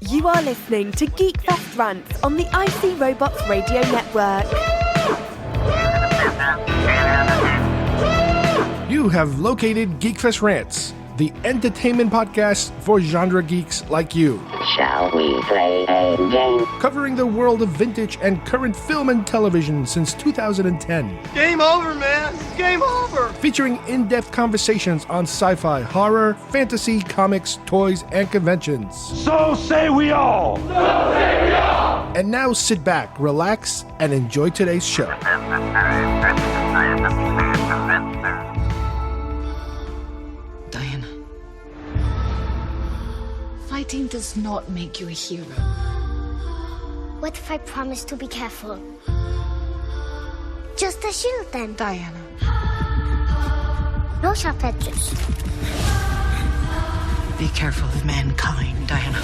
You are listening to Geekfest Rants on the IC Robots Radio Network. You have located Geekfest Rants, the entertainment podcast for genre geeks like you. Shall we play a game? Covering the world of vintage and current film and television since 2010. Game over, man. Game over. Featuring in-depth conversations on sci-fi, horror, fantasy, comics, toys, and conventions. So say we all. So say we all. And now sit back, relax, and enjoy today's show. Diana. Fighting does not make you a hero. What if I promise to be careful? Just a shield then. Diana. No sharp edges. Be careful of mankind, Diana.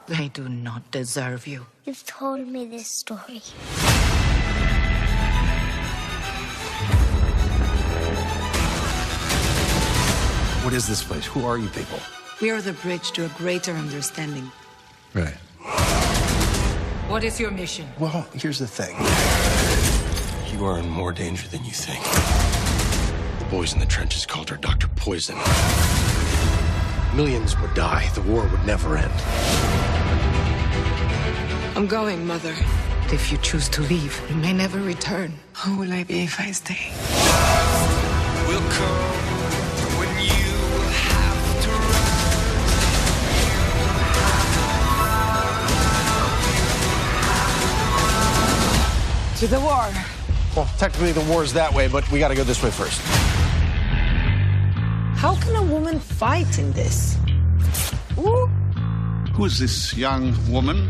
They do not deserve you. You've told me this story. What is this place? Who are you people? We are the bridge to a greater understanding. Right. What is your mission? Well, here's the thing. You are in more danger than you think. The boys in the trenches called her Dr. Poison. Millions would die. The war would never end. I'm going, Mother. If you choose to leave, you may never return. Who will I be if I stay? Will come when you have to run. To the war. Well, technically the war's that way, but we gotta go this way first. How can a woman fight in this? Ooh. Who is this young woman?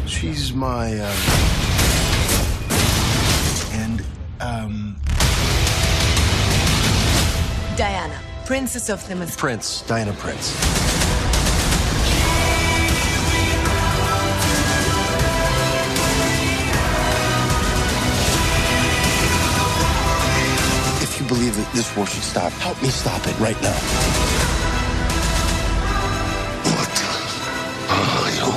She's my, Diana, Princess of the Mist. Prince. Diana Prince. If you believe that this war should stop, help me stop it right now. What are you?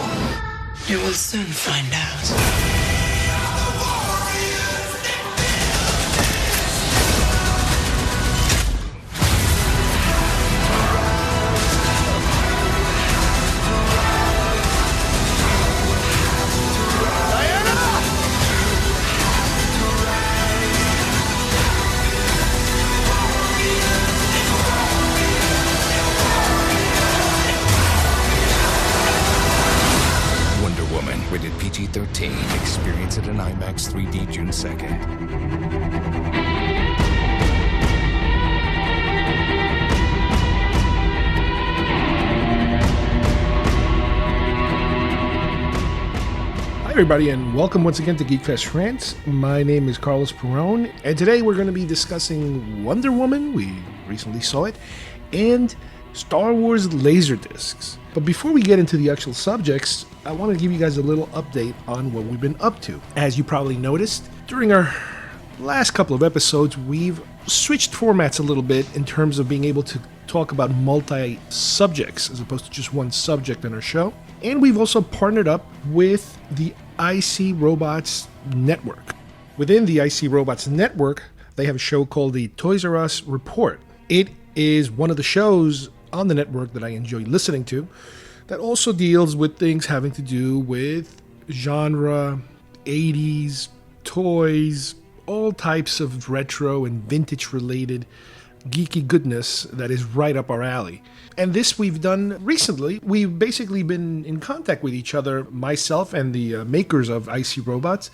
You will soon find out. Rated PG-13. Experience it in IMAX 3D June 2nd. Hi everybody, and welcome once again to Geekfest Rants. My name is Carlos Perone, and today we're going to be discussing Wonder Woman, we recently saw it, and Star Wars Laserdiscs. But before we get into the actual subjects, I want to give you guys a little update on what we've been up to. As you probably noticed, during our last couple of episodes, we've switched formats a little bit in terms of being able to talk about multi-subjects as opposed to just one subject in our show. And we've also partnered up with the IC Robots Network. Within the IC Robots Network, they have a show called the Toys R Us Report. It is one of the shows on the network that I enjoy listening to that also deals with things having to do with genre, 80s, toys, all types of retro and vintage related geeky goodness that is right up our alley. And this we've done recently. We've basically been in contact with each other, myself and the makers of IC Robots,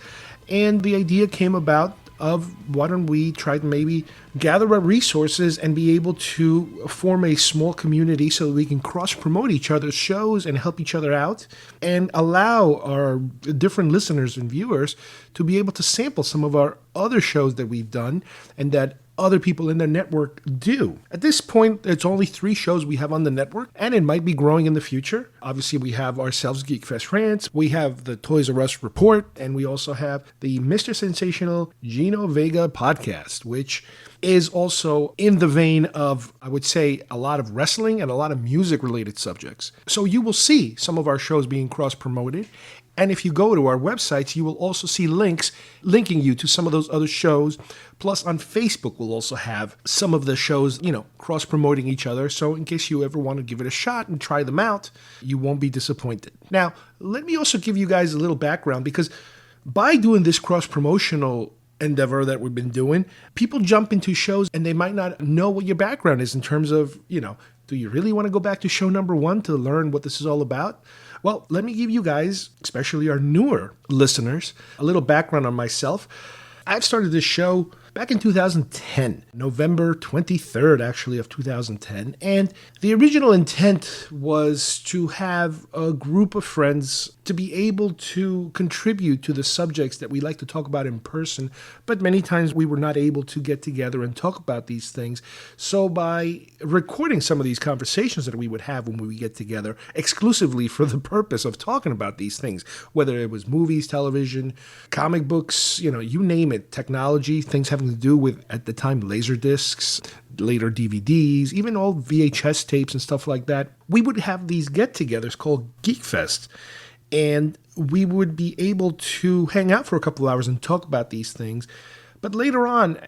and the idea came about of why don't we try to maybe gather our resources and be able to form a small community so that we can cross-promote each other's shows and help each other out and allow our different listeners and viewers to be able to sample some of our other shows that we've done and that other people in the network do. At this point, it's only 3 shows we have on the network, and it might be growing in the future. Obviously, we have ourselves Geekfest Rants, we have the Toys R Us Report, and we also have the Mr. Sensational Gino Vega podcast, which is also in the vein of, I would say, a lot of wrestling and a lot of music-related subjects. So you will see some of our shows being cross-promoted. And if you go to our websites, you will also see links linking you to some of those other shows. Plus, on Facebook, we'll also have some of the shows, cross-promoting each other. So in case you ever want to give it a shot and try them out, you won't be disappointed. Now, let me also give you guys a little background, because by doing this cross-promotional endeavor that we've been doing, people jump into shows and they might not know what your background is in terms of, do you really want to go back to show number 1 to learn what this is all about? Well, let me give you guys, especially our newer listeners, a little background on myself. I've started this show back in 2010, November 23rd, actually, of 2010. And the original intent was to have a group of friends to be able to contribute to the subjects that we like to talk about in person, but many times we were not able to get together and talk about these things. So by recording some of these conversations that we would have when we get together exclusively for the purpose of talking about these things, whether it was movies, television, comic books, you name it, technology, things having to do with, at the time, Laserdiscs, later DVDs, even all VHS tapes and stuff like that, we would have these get-togethers called Geekfest. And we would be able to hang out for a couple of hours and talk about these things. But later on,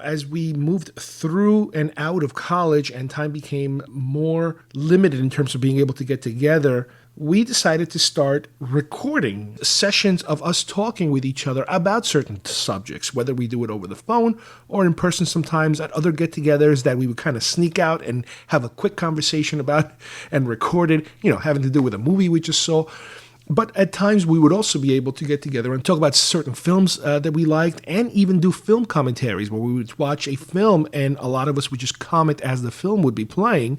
as we moved through and out of college and time became more limited in terms of being able to get together, we decided to start recording sessions of us talking with each other about certain subjects, whether we do it over the phone or in person sometimes at other get-togethers that we would kind of sneak out and have a quick conversation about and record it, having to do with a movie we just saw. But at times we would also be able to get together and talk about certain films that we liked, and even do film commentaries where we would watch a film and a lot of us would just comment as the film would be playing.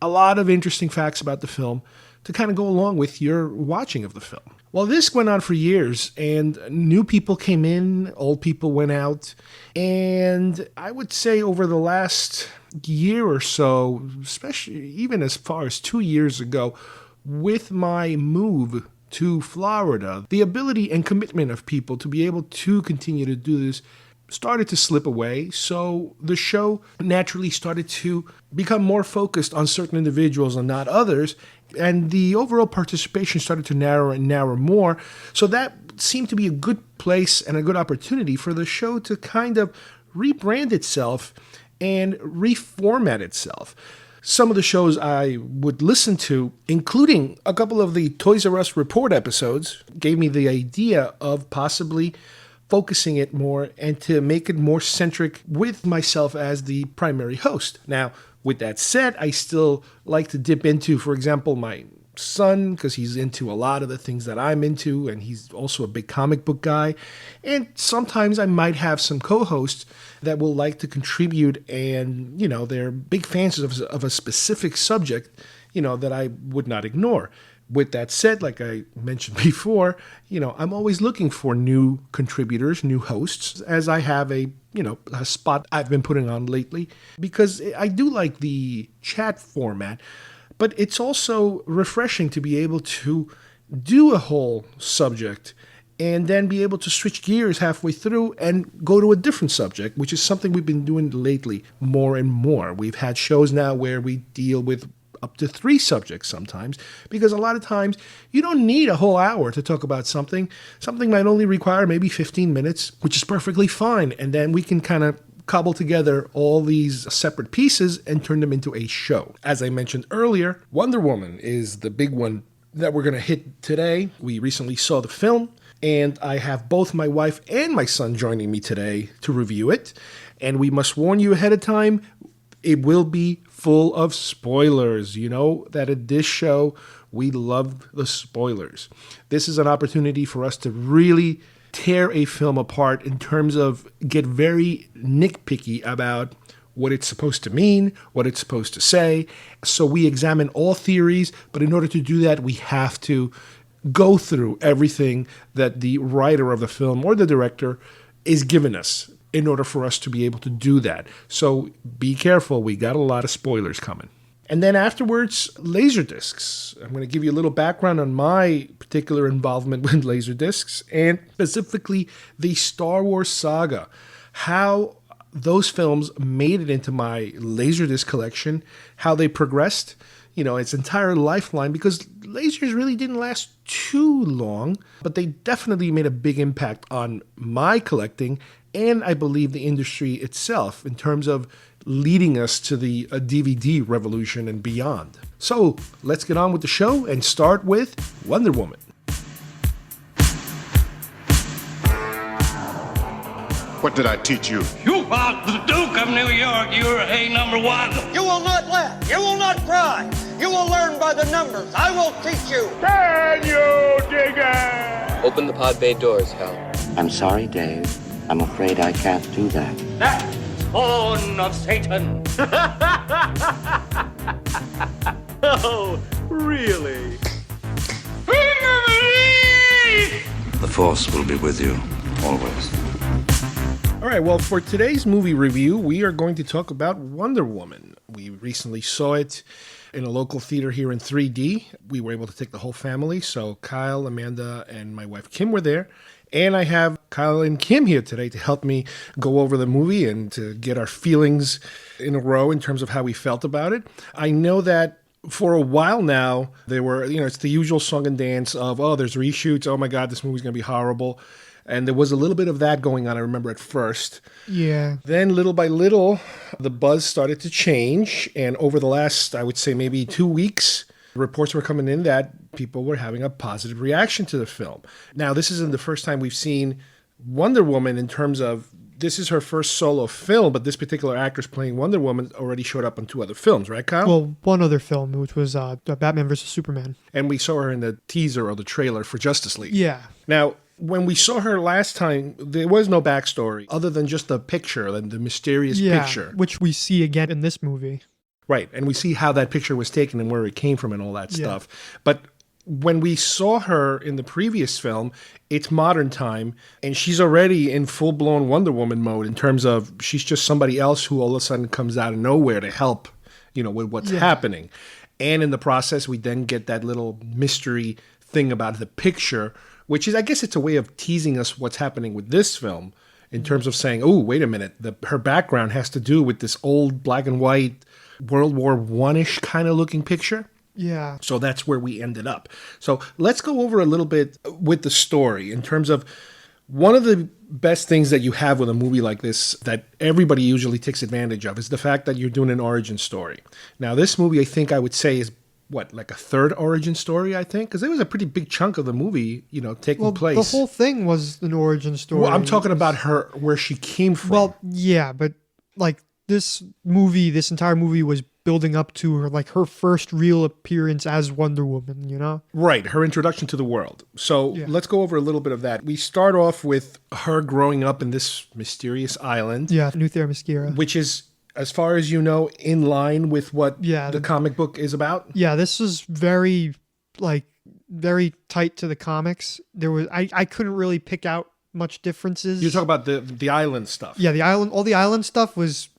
A lot of interesting facts about the film to kind of go along with your watching of the film. Well, this went on for years, and new people came in, old people went out, and I would say over the last year or so, especially even as far as 2 years ago, with my move to Florida, the ability and commitment of people to be able to continue to do this started to slip away. So the show naturally started to become more focused on certain individuals and not others. And the overall participation started to narrow and narrow more. So that seemed to be a good place and a good opportunity for the show to kind of rebrand itself and reformat itself. Some of the shows I would listen to, including a couple of the Toys R Us Report episodes, gave me the idea of possibly focusing it more and to make it more centric with myself as the primary host. Now, with that said, I still like to dip into, for example, my son, because he's into a lot of the things that I'm into, and he's also a big comic book guy. And sometimes I might have some co-hosts that will like to contribute, and, they're big fans of a specific subject, that I would not ignore. With that said, like I mentioned before, I'm always looking for new contributors, new hosts, as I have a spot I've been putting on lately, because I do like the chat format, but it's also refreshing to be able to do a whole subject and then be able to switch gears halfway through and go to a different subject, which is something we've been doing lately more and more. We've had shows now where we deal with up to 3 subjects sometimes, because a lot of times you don't need a whole hour to talk about something. Something might only require maybe 15 minutes, which is perfectly fine. And then we can kind of cobble together all these separate pieces and turn them into a show. As I mentioned earlier, Wonder Woman is the big one that we're going to hit today. We recently saw the film, and I have both my wife and my son joining me today to review it. And we must warn you ahead of time, it will be full of spoilers. You know that at this show, we love the spoilers. This is an opportunity for us to really tear a film apart in terms of get very nitpicky about what it's supposed to mean, what it's supposed to say. So we examine all theories, but in order to do that, we have to go through everything that the writer of the film or the director is giving us in order for us to be able to do that. So be careful. We got a lot of spoilers coming. And then afterwards, Laserdiscs. I'm going to give you a little background on my particular involvement with Laserdiscs, and specifically the Star Wars saga. How those films made it into my Laserdisc collection, how they progressed, its entire lifeline, because lasers really didn't last too long, but they definitely made a big impact on my collecting, and I believe the industry itself in terms of leading us to the DVD revolution and beyond. So let's get on with the show and start with Wonder Woman. What did I teach you? You are the Duke of New York. You're a number one. You will not laugh. You will not cry. You will learn by the numbers. I will teach you. Can you dig it? Open the pod bay doors, Hal. I'm sorry, Dave. I'm afraid I can't do that. That spawn of Satan. Oh, really? The Force will be with you, always. All right, well, for today's movie review, we are going to talk about Wonder Woman. We recently saw it in a local theater here in 3D. We were able to take the whole family, so Kyle, Amanda, and my wife Kim were there. And I have Kyle and Kim here today to help me go over the movie and to get our feelings in a row in terms of how we felt about it. I know that for a while now, there were, it's the usual song and dance of, oh, there's reshoots. Oh my God, this movie's going to be horrible. And there was a little bit of that going on, I remember at first. Yeah. Then little by little, the buzz started to change. And over the last, I would say maybe 2 weeks, reports were coming in that people were having a positive reaction to the film. Now, this isn't the first time we've seen Wonder Woman in terms of this is her first solo film, but this particular actress playing Wonder Woman already showed up in 2 other films, right, Kyle? Well, one other film, which was Batman vs. Superman. And we saw her in the teaser or the trailer for Justice League. Yeah. Now, when we saw her last time, there was no backstory other than just the picture, and the mysterious picture. Which we see again in this movie. Right, and we see how that picture was taken and where it came from and all that stuff. But when we saw her in the previous film, it's modern time, and she's already in full-blown Wonder Woman mode in terms of she's just somebody else who all of a sudden comes out of nowhere to help, with what's happening. And in the process, we then get that little mystery thing about the picture, which is, I guess it's a way of teasing us what's happening with this film in terms of saying, oh, wait a minute, her background has to do with this old black and white World War I-ish kind of looking picture. Yeah. So that's where we ended up. So let's go over a little bit with the story in terms of one of the best things that you have with a movie like this that everybody usually takes advantage of is the fact that you're doing an origin story. Now, this movie, I think I would say is like a third origin story, I think? Because it was a pretty big chunk of the movie, taking place. The whole thing was an origin story. Well, I'm talking about her, where she came from. Well, yeah, but this entire movie was building up to her, her first real appearance as Wonder Woman, Right, her introduction to the world. So let's go over a little bit of that. We start off with her growing up in this mysterious island. Yeah, New Themyscira. Which is, as far as you know, in line with what the comic book is about? Yeah, this is very tight to the comics. I couldn't really pick out much differences. You're talking about the island stuff. Yeah, all the island stuff was,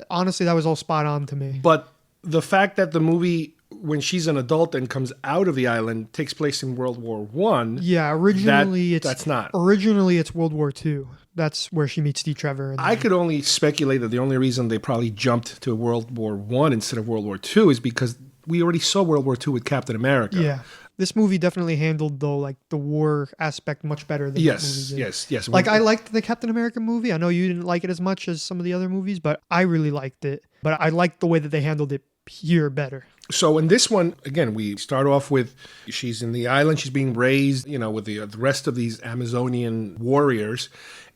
honestly, that was all spot on to me. But the fact that the movie, when she's an adult and comes out of the island, takes place in World War I. Yeah, originally that's not. Originally it's World War II. That's where she meets Steve Trevor. I could only speculate that the only reason they probably jumped to World War I instead of World War II is because we already saw World War II with Captain America. Yeah. This movie definitely handled, though, the war aspect much better than yes, that movie did. Yes. I liked the Captain America movie. I know you didn't like it as much as some of the other movies, but I really liked it. But I liked the way that they handled it here better. So in this one, again, we start off with she's in the island. She's being raised, with the rest of these Amazonian warriors.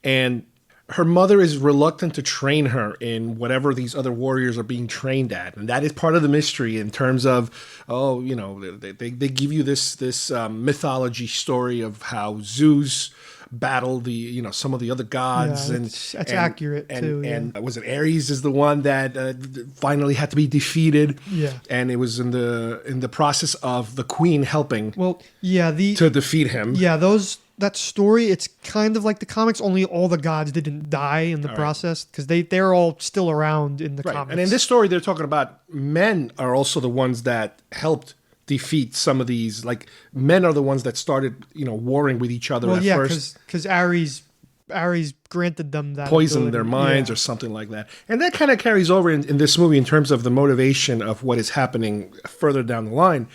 And her mother is reluctant to train her in whatever these other warriors are being trained at. And that is part of the mystery in terms of, they give you this mythology story of how Zeus battled some of the other gods. Yeah, that's accurate too. And was it Ares is the one that finally had to be defeated? Yeah. And it was in the process of the queen helping to defeat him. Yeah, those that story, it's kind of like the comics, only all the gods didn't die in the process, because they're all still around in the comics. And in this story, they're talking about men are also the ones that helped defeat some of these. Like, men are the ones that started, warring with each other at first. Because Ares granted them that poisoned ability. their minds or something like that. And that kind of carries over in this movie in terms of the motivation of what is happening further down the line.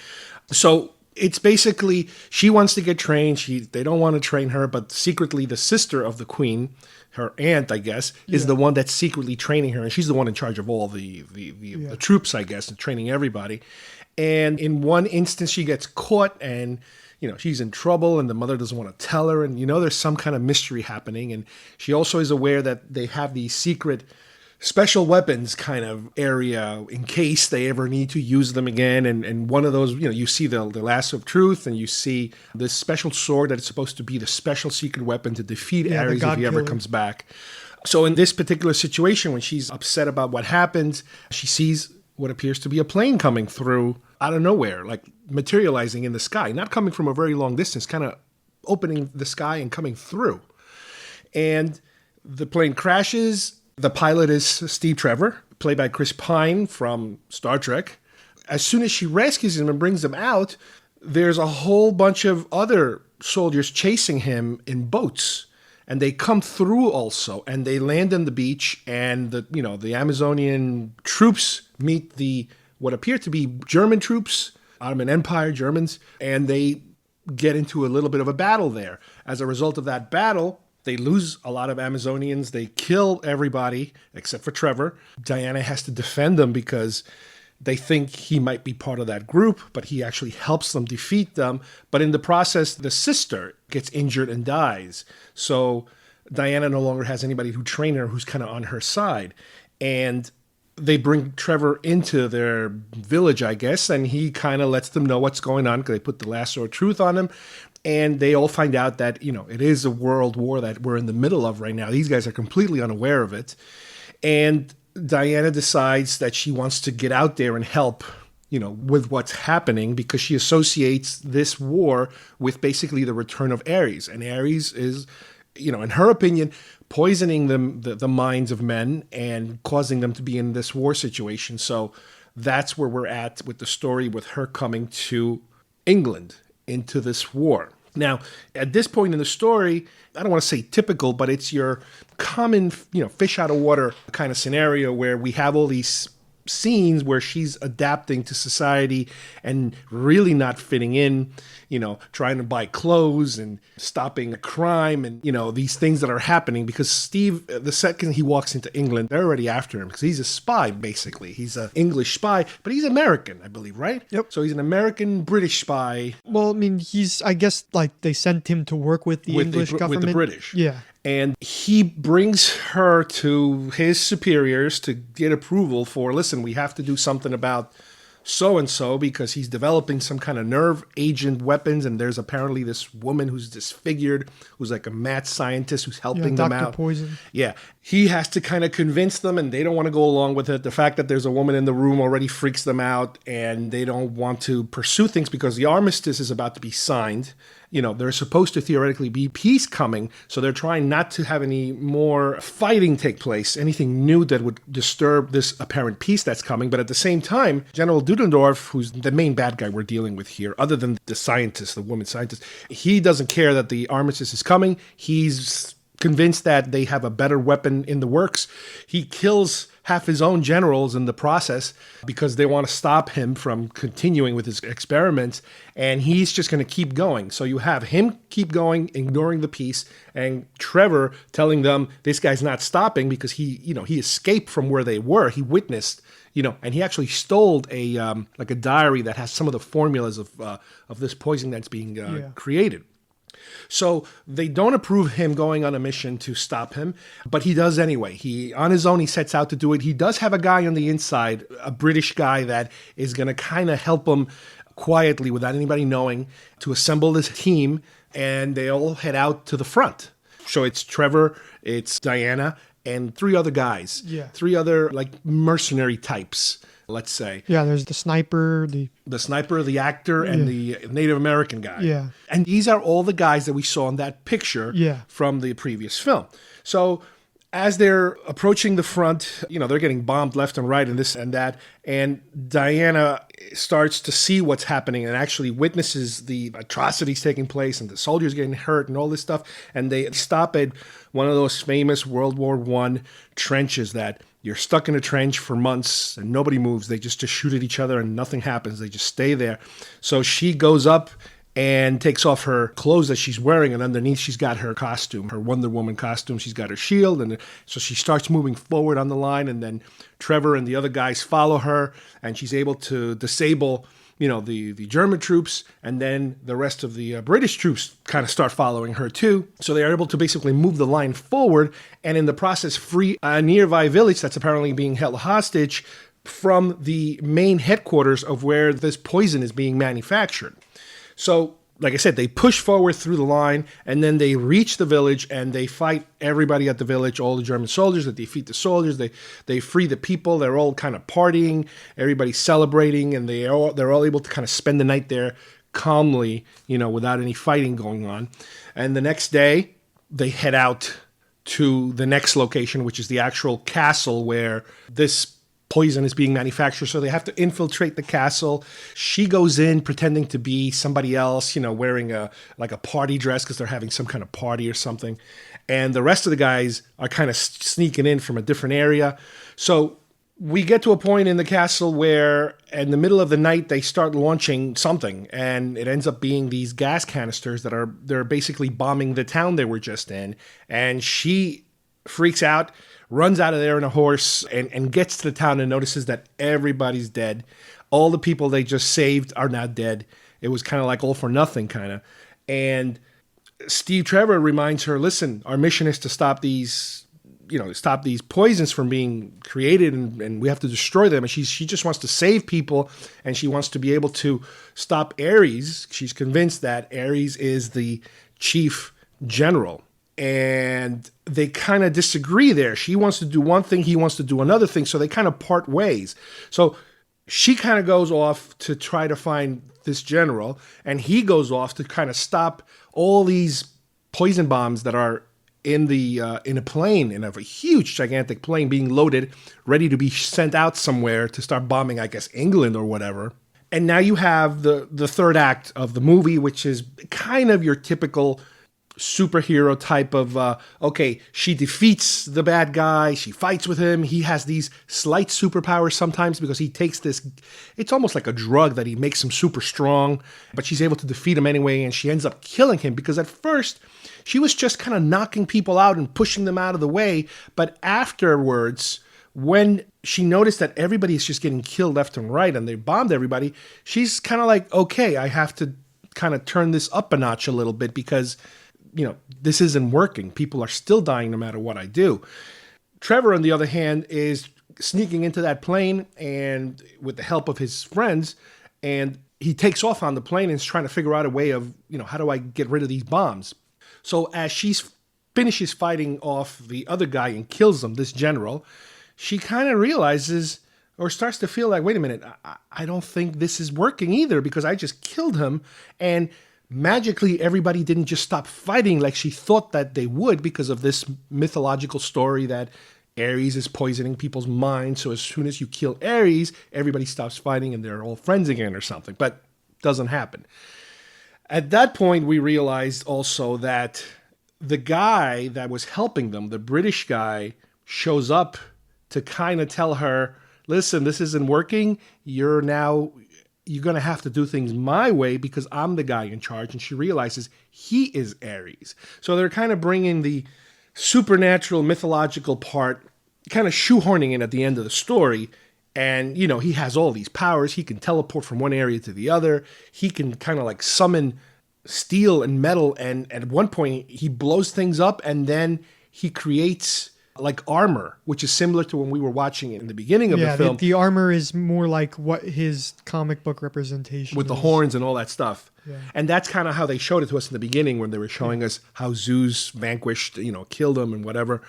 So it's basically, she wants to get trained. They don't want to train her, but secretly the sister of the queen, her aunt, I guess, is the one that's secretly training her. And she's the one in charge of all the troops, I guess, and training everybody. And in one instance, she gets caught and she's in trouble and the mother doesn't want to tell her. And, there's some kind of mystery happening. And she also is aware that they have these secret special weapons kind of area in case they ever need to use them again. And one of those, you see the lasso of truth, and you see this special sword that is supposed to be the special secret weapon to defeat Ares if he ever comes back. So in this particular situation, when she's upset about what happened, she sees what appears to be a plane coming through out of nowhere, like materializing in the sky, not coming from a very long distance, kind of opening the sky and coming through. And the plane crashes. The pilot is Steve Trevor, played by Chris Pine from Star Trek. As soon as she rescues him and brings him out, there's a whole bunch of other soldiers chasing him in boats. And they come through also, and they land on the beach, and the Amazonian troops meet what appear to be German troops, Ottoman Empire Germans, and they get into a little bit of a battle there. As a result of that battle, they lose a lot of Amazonians. They kill everybody except for Trevor. Diana has to defend them because they think he might be part of that group, but he actually helps them defeat them. But in the process, the sister gets injured and dies. So Diana no longer has anybody to train her who's kind of on her side. And they bring Trevor into their village, I guess, and he kind of lets them know what's going on because they put the lasso of truth on him. And they all find out that, it is a world war that we're in the middle of right now. These guys are completely unaware of it. And Diana decides that she wants to get out there and help, with what's happening, because she associates this war with basically the return of Ares. And Ares is, in her opinion, poisoning the minds of men and causing them to be in this war situation. So that's where we're at with the story, with her coming to England into this war. Now, at this point in the story, I don't want to say typical, but it's your common, fish out of water kind of scenario where we have all these scenes where she's adapting to society and really not fitting in, trying to buy clothes and stopping a crime and, these things that are happening because Steve, the second he walks into England, they're already after him because he's a spy, basically. He's an English spy, but he's American, I believe, right? Yep. So he's an American-British spy. Well, I mean, I guess, they sent him to work with the English government. With the British. Yeah. And he brings her to his superiors to get approval for, listen, we have to do something about so-and-so because he's developing some kind of nerve agent weapons. And there's apparently this woman who's disfigured, who's like a mad scientist who's helping them out. Dr. Poison. Yeah. He has to kind of convince them and they don't want to go along with it. The fact that there's a woman in the room already freaks them out and they don't want to pursue things because the armistice is about to be signed. There's supposed to theoretically be peace coming, so they're trying not to have any more fighting take place, anything new that would disturb this apparent peace that's coming. But at the same time, General Ludendorff, who's the main bad guy we're dealing with here, other than the scientist, the woman scientist, he doesn't care that the armistice is coming. He's convinced that they have a better weapon in the works. He kills half his own generals in the process because they want to stop him from continuing with his experiments, and he's just going to keep going. So you have him keep going, ignoring the peace, and Trevor telling them this guy's not stopping because he escaped from where they were. He witnessed, and he actually stole a diary that has some of the formulas of this poison that's being created. So they don't approve him going on a mission to stop him, but he does anyway. He, on his own, he sets out to do it. He does have a guy on the inside, a British guy that is going to kind of help him quietly without anybody knowing to assemble this team, and they all head out to the front. So it's Trevor, it's Diana, and three other guys. Yeah. Three other mercenary types let's say. Yeah, there's the sniper, the actor, and the Native American guy. Yeah. And these are all the guys that we saw in that picture Yeah. from the previous film. So as they're approaching the front, they're getting bombed left and right and this and that. And Diana starts to see what's happening and actually witnesses the atrocities taking place and the soldiers getting hurt and all this stuff. And they stop at one of those famous World War I trenches that you're stuck in a trench for months and nobody moves. They just shoot at each other and nothing happens. They just stay there. So she goes up and takes off her clothes that she's wearing, and underneath she's got her costume, her Wonder Woman costume. She's got her shield, and so she starts moving forward on the line, and then Trevor and the other guys follow her, and she's able to disable, the German troops, and then the rest of the British troops kind of start following her too. So they are able to basically move the line forward, and in the process free a nearby village that's apparently being held hostage from the main headquarters of where this poison is being manufactured. So, like I said, they push forward through the line, and then they reach the village, and they fight everybody at the village, all the German soldiers. They defeat the soldiers. They free the people. They're all kind of partying. Everybody's celebrating, and they're all able to kind of spend the night there calmly, without any fighting going on. And the next day, they head out to the next location, which is the actual castle where this poison is being manufactured, so they have to infiltrate the castle. She goes in pretending to be somebody else, wearing a party dress because they're having some kind of party or something. And the rest of the guys are kind of sneaking in from a different area. So we get to a point in the castle where in the middle of the night they start launching something, and it ends up being these gas canisters they're basically bombing the town they were just in. And she freaks out, runs out of there in a horse, and gets to the town and notices that everybody's dead. All the people they just saved are now dead. It was kind of like all for nothing, kind of. And Steve Trevor reminds her, listen, our mission is to stop these poisons from being created, and we have to destroy them. And she just wants to save people, and she wants to be able to stop Ares. She's convinced that Ares is the chief general. And they kind of disagree there. She wants to do one thing, he wants to do another thing, so they kind of part ways. So she kind of goes off to try to find this general, and he goes off to kind of stop all these poison bombs that are in a plane, in a huge, gigantic plane being loaded, ready to be sent out somewhere to start bombing, I guess, England or whatever. And now you have the third act of the movie, which is kind of your typical superhero type of, okay, she defeats the bad guy, she fights with him, he has these slight superpowers sometimes because he takes this, it's almost like a drug that he makes him super strong, but she's able to defeat him anyway, and she ends up killing him because at first she was just kind of knocking people out and pushing them out of the way, but afterwards, when she noticed that everybody is just getting killed left and right and they bombed everybody, she's kind of like, okay, I have to kind of turn this up a notch a little bit because this isn't working. People are still dying no matter what I do. Trevor, on the other hand, is sneaking into that plane and with the help of his friends, and he takes off on the plane and is trying to figure out a way of, how do I get rid of these bombs? So as she finishes fighting off the other guy and kills him, this general, she kind of realizes or starts to feel like, wait a minute, I don't think this is working either because I just killed him, and magically everybody didn't just stop fighting like she thought that they would because of this mythological story that Ares is poisoning people's minds. So as soon as you kill Ares, everybody stops fighting and they're all friends again or something. But doesn't happen. At that point, we realized also that the guy that was helping them, the British guy, shows up to kind of tell her, listen, this isn't working. You're going to have to do things my way because I'm the guy in charge. And she realizes he is Ares. So they're kind of bringing the supernatural mythological part, kind of shoehorning in at the end of the story. And, he has all these powers. He can teleport from one area to the other. He can kind of like summon steel and metal. And at one point he blows things up and then he creates like armor, which is similar to when we were watching it in the beginning of the film. The armor is more like what his comic book representation with is. The horns and all that stuff. Yeah. And that's kind of how they showed it to us in the beginning when they were showing us how Zeus vanquished, killed him and whatever.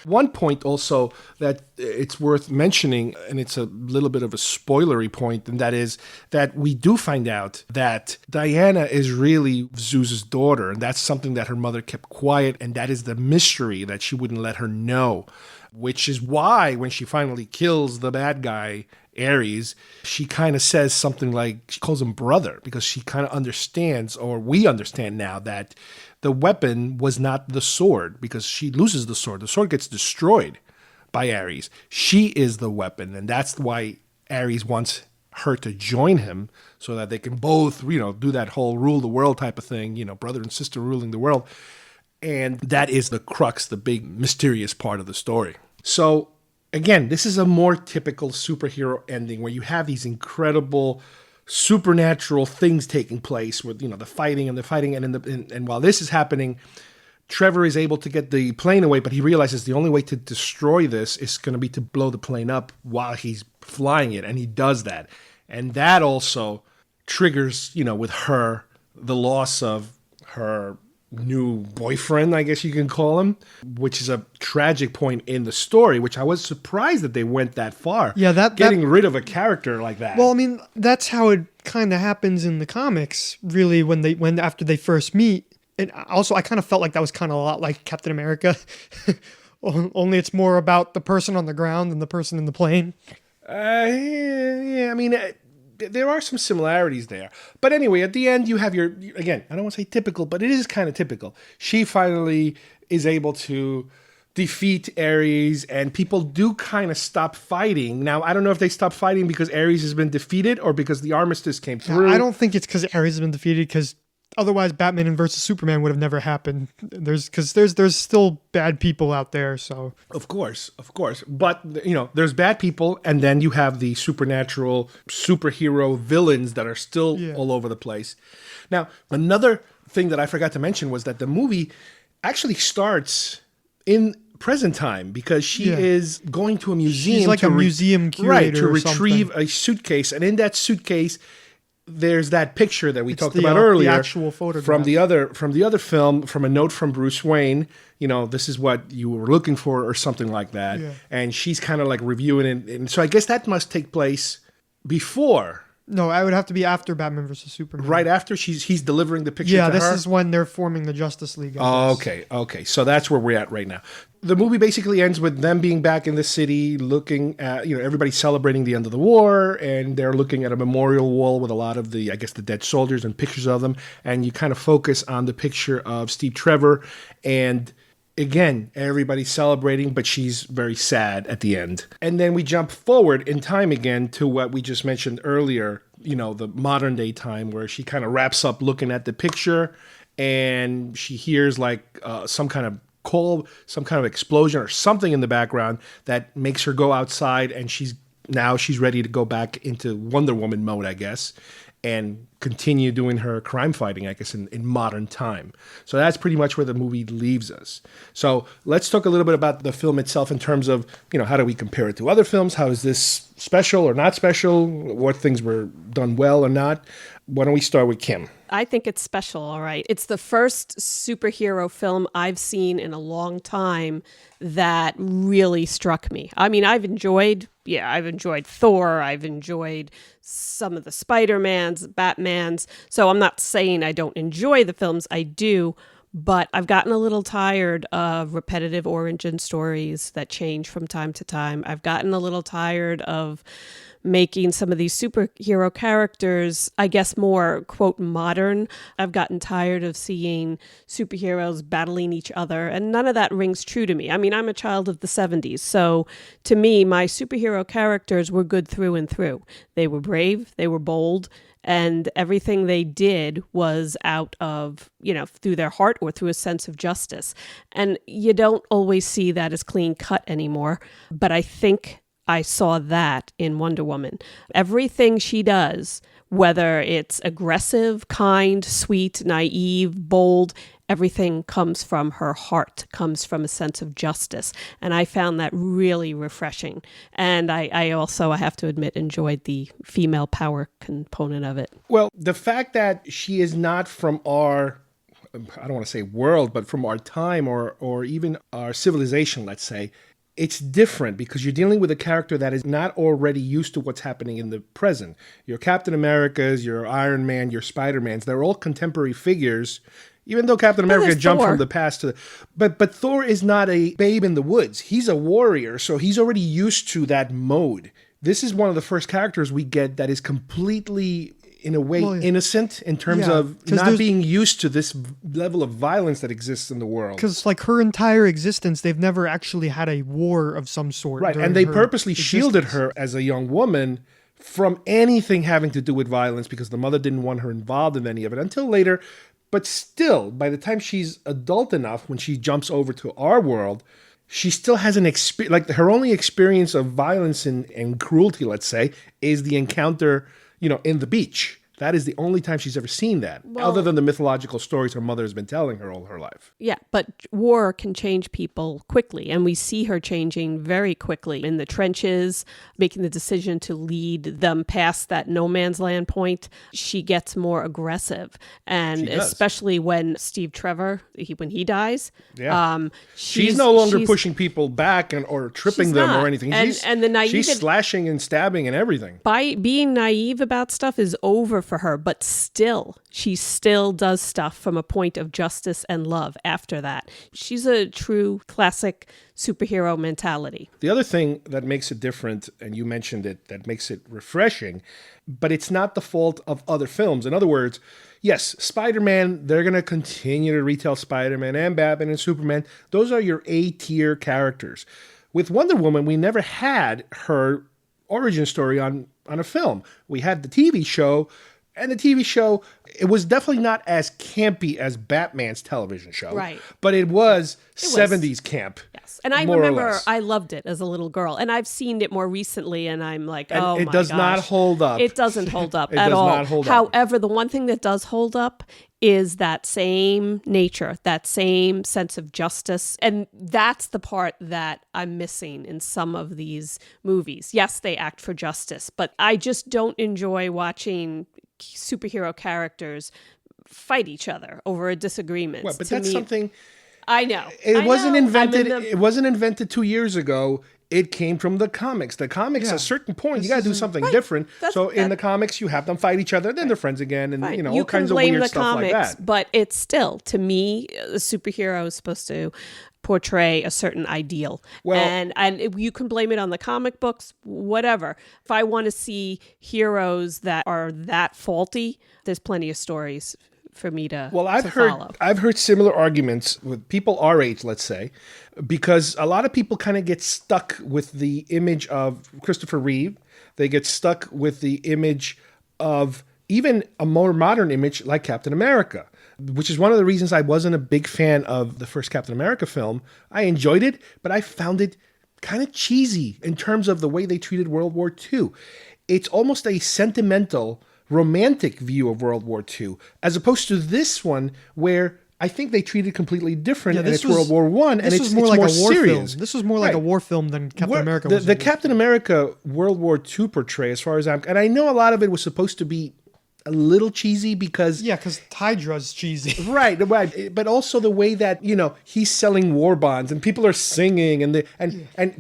One point also that it's worth mentioning, and it's a little bit of a spoilery point, and that is that we do find out that Diana is really Zeus's daughter, and that's something that her mother kept quiet, and that is the mystery that she wouldn't let her know, which is why when she finally kills the bad guy, Ares, she kind of says something like, she calls him brother, because she kind of understands, or we understand now, that the weapon was not the sword, because she loses the sword. The sword gets destroyed by Ares. She is the weapon, and that's why Ares wants her to join him, so that they can both, do that whole rule the world type of thing, brother and sister ruling the world. And that is the crux, the big mysterious part of the story. So, again, this is a more typical superhero ending where you have these incredible supernatural things taking place with, the fighting, and while this is happening, Trevor is able to get the plane away, but he realizes the only way to destroy this is going to be to blow the plane up while he's flying it, and he does that. And that also triggers, with her, the loss of her new boyfriend, I guess you can call him, which is a tragic point in the story, which I was surprised that they went that far. Yeah, getting rid of a character like that. Well, I mean, that's how it kind of happens in the comics, really, when after they first meet. And also, I kind of felt like that was kind of a lot like Captain America. Only it's more about the person on the ground than the person in the plane. Yeah, I mean, there are some similarities there. But anyway, at the end, you have again, I don't want to say typical, but it is kind of typical. She finally is able to defeat Ares, and people do kind of stop fighting. Now, I don't know if they stopped fighting because Ares has been defeated or because the armistice came through. I don't think it's because Ares has been defeated, because otherwise Batman versus Superman would have never happened. There's still bad people out there, so. Of course. But, there's bad people, and then you have the supernatural superhero villains that are still all over the place. Now, another thing that I forgot to mention was that the movie actually starts in present time, because she is going to a museum. She's like a museum curator, right, to or retrieve something. A suitcase, and in that suitcase, there's that picture that we talked about earlier, the actual photograph from the other film, from a note from Bruce Wayne. This is what you were looking for, or something like that. Yeah. And she's kind of like reviewing it, and so I guess that must take place before. No, I would have to be after Batman versus Superman. Right after he's delivering the picture. Yeah, to this her? is when they're forming the Justice League. Okay. So that's where we're at right now. The movie basically ends with them being back in the city, looking at, everybody celebrating the end of the war, and they're looking at a memorial wall with a lot of the dead soldiers and pictures of them, and you kind of focus on the picture of Steve Trevor, and again, everybody's celebrating, but she's very sad at the end. And then we jump forward in time again to what we just mentioned earlier, the modern day time, where she kind of wraps up looking at the picture, and she hears like some kind of call, some kind of explosion or something in the background that makes her go outside, and she's ready to go back into Wonder Woman mode, I guess, and continue doing her crime fighting, I guess, in modern time. So that's pretty much where the movie leaves us. So let's talk a little bit about the film itself in terms of, how do we compare it to other films? How is this special or not special? What things were done well or not? Why don't we start with Kim? I think it's special, all right. It's the first superhero film I've seen in a long time that really struck me. I mean, I've enjoyed Thor, I've enjoyed some of the Spider-Mans, Batmans, so I'm not saying I don't enjoy the films, I do, but I've gotten a little tired of repetitive origin stories that change from time to time. I've gotten a little tired of making some of these superhero characters, I guess, more, quote, modern. I've gotten tired of seeing superheroes battling each other, and none of that rings true to me. I mean, I'm a child of the 70s, so to me, my superhero characters were good through and through. They were brave, they were bold, and everything they did was out of, through their heart or through a sense of justice. And you don't always see that as clean cut anymore, but I think I saw that in Wonder Woman. Everything she does, whether it's aggressive, kind, sweet, naive, bold, everything comes from her heart, comes from a sense of justice. And I found that really refreshing. And I also, I have to admit, enjoyed the female power component of it. Well, the fact that she is not from our, I don't want to say world, but from our time or even our civilization, let's say, it's different because you're dealing with a character that is not already used to what's happening in the present. Your Captain Americas, your Iron Man, your Spider-Mans, they're all contemporary figures, even though Captain America jumped from the past to the... But Thor is not a babe in the woods. He's a warrior, so he's already used to that mode. This is one of the first characters we get that is completely, in a way, innocent in terms of not being used to this level of violence that exists in the world. Because, like, her entire existence, they've never actually had a war of some sort. Right, and they purposely shielded her as a young woman from anything having to do with violence because the mother didn't want her involved in any of it until later. But still, by the time she's adult enough, when she jumps over to our world, she still has an experience, like her only experience of violence and cruelty, let's say, is the encounter, in the beach. That is the only time she's ever seen that, other than the mythological stories her mother has been telling her all her life. Yeah, but war can change people quickly, and we see her changing very quickly in the trenches, making the decision to lead them past that no man's land point. She gets more aggressive, and especially when Steve Trevor, when he dies, she's no longer pushing people back or tripping them or anything. She's slashing and stabbing and everything. By being naive about stuff is over for her, but still, she still does stuff from a point of justice and love after that. She's a true classic superhero mentality. The other thing that makes it different, and you mentioned it, that makes it refreshing, but it's not the fault of other films. In other words, yes, Spider-Man, they're going to continue to retell Spider-Man and Batman and Superman. Those are your A-tier characters. With Wonder Woman, we never had her origin story on a film. We had the TV show, and the TV show, it was definitely not as campy as Batman's television show. Right. But it was 70s camp. Yes. And I remember I loved it as a little girl. And I've seen it more recently, and I'm like, oh my gosh. It does not hold up. It doesn't hold up at all. It does not hold up. However, the one thing that does hold up is that same nature, that same sense of justice. And that's the part that I'm missing in some of these movies. Yes, they act for justice, but I just don't enjoy watching superhero characters fight each other over a disagreement. Well, but that's something... I know. It wasn't invented. It wasn't invented 2 years ago. It came from the comics. The comics, at a certain point, you got to do something different. In the comics, you have them fight each other, then they're friends again, and all kinds of weird stuff like that. But it's still, to me, a superhero is supposed to portray a certain ideal. And you can blame it on the comic books, whatever. If I want to see heroes that are that faulty, there's plenty of stories for me to follow. I've heard similar arguments with people our age, let's say, because a lot of people kind of get stuck with the image of Christopher Reeve. They get stuck with the image of even a more modern image like Captain America, which is one of the reasons I wasn't a big fan of the first Captain America film. I enjoyed it, but I found it kind of cheesy in terms of the way they treated World War II. It's almost a sentimental, romantic view of World War II, as opposed to this one where I think they treated completely different, and it's World War I, and it's more serious. This was more like a war film than Captain America was. The Captain America World War II portray, as far as and I know a lot of it was supposed to be a little cheesy because Hydra's cheesy, right. But also the way that he's selling war bonds and people are singing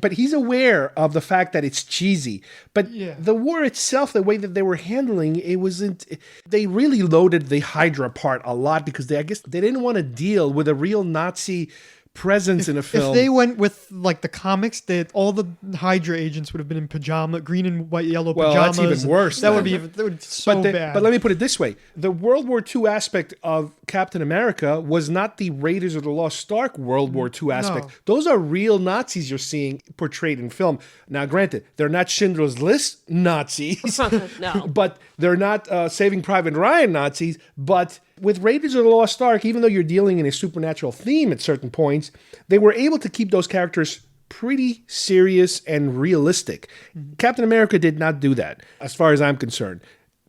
but he's aware of the fact that it's cheesy. But the war itself, the way that they were handling it wasn't. They really loaded the Hydra part a lot because I guess they didn't want to deal with a real Nazi presence in a film. If they went with like the comics, all the Hydra agents would have been in green and white, yellow pajamas. Well, that's even worse. That would be so bad. But let me put it this way: the World War II aspect of Captain America was not the Raiders of the Lost Ark World War II aspect. No. Those are real Nazis you're seeing portrayed in film. Now, granted, they're not Schindler's List Nazis, no, but they're not Saving Private Ryan Nazis, but with Raiders of the Lost Ark, even though you're dealing in a supernatural theme at certain points, they were able to keep those characters pretty serious and realistic. Mm-hmm. Captain America did not do that, as far as I'm concerned.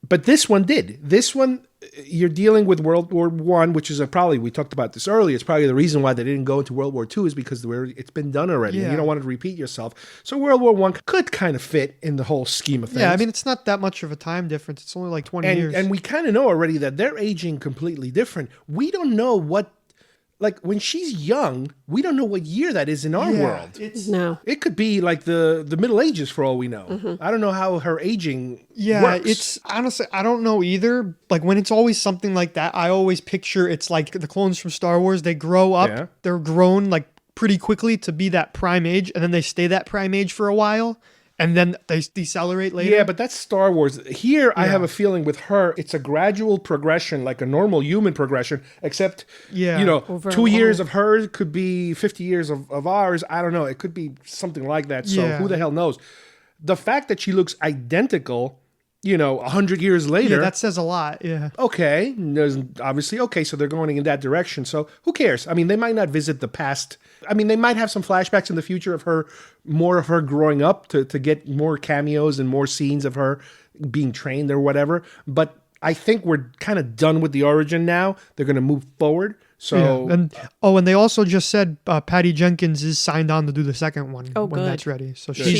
But this one did. This one, you're dealing with World War One, which is probably, we talked about this earlier, it's probably the reason why they didn't go into World War II is because it's been done already. Yeah. And you don't want to repeat yourself. So World War One could kind of fit in the whole scheme of things. Yeah, I mean, it's not that much of a time difference. It's only like 20 years. And we kind of know already that they're aging completely different. We don't know what, like when she's young, we don't know what year that is in our world. No. It could be like the Middle Ages for all we know. Mm-hmm. I don't know how her aging Yeah, works. it's honestly, I don't know either. Like when it's always something like that, I always picture it's like the clones from Star Wars. They grow up, they're grown like pretty quickly to be that prime age, and then they stay that prime age for a while, and then they decelerate later. Yeah, but that's Star Wars. Here, I have a feeling with her, it's a gradual progression, like a normal human progression, except, Over 2 years of hers could be 50 years of ours. I don't know. It could be something like that. So who the hell knows? The fact that she looks identical, 100 years later. Yeah, that says a lot. Yeah. Okay. Obviously, okay, so they're going in that direction. So who cares? I mean, they might not visit the past. I mean, they might have some flashbacks in the future of her, more of her growing up to get more cameos and more scenes of her being trained or whatever. But I think we're kind of done with the origin now. They're going to move forward. So, and they also just said Patty Jenkins is signed on to do the second one when good. that's ready. So She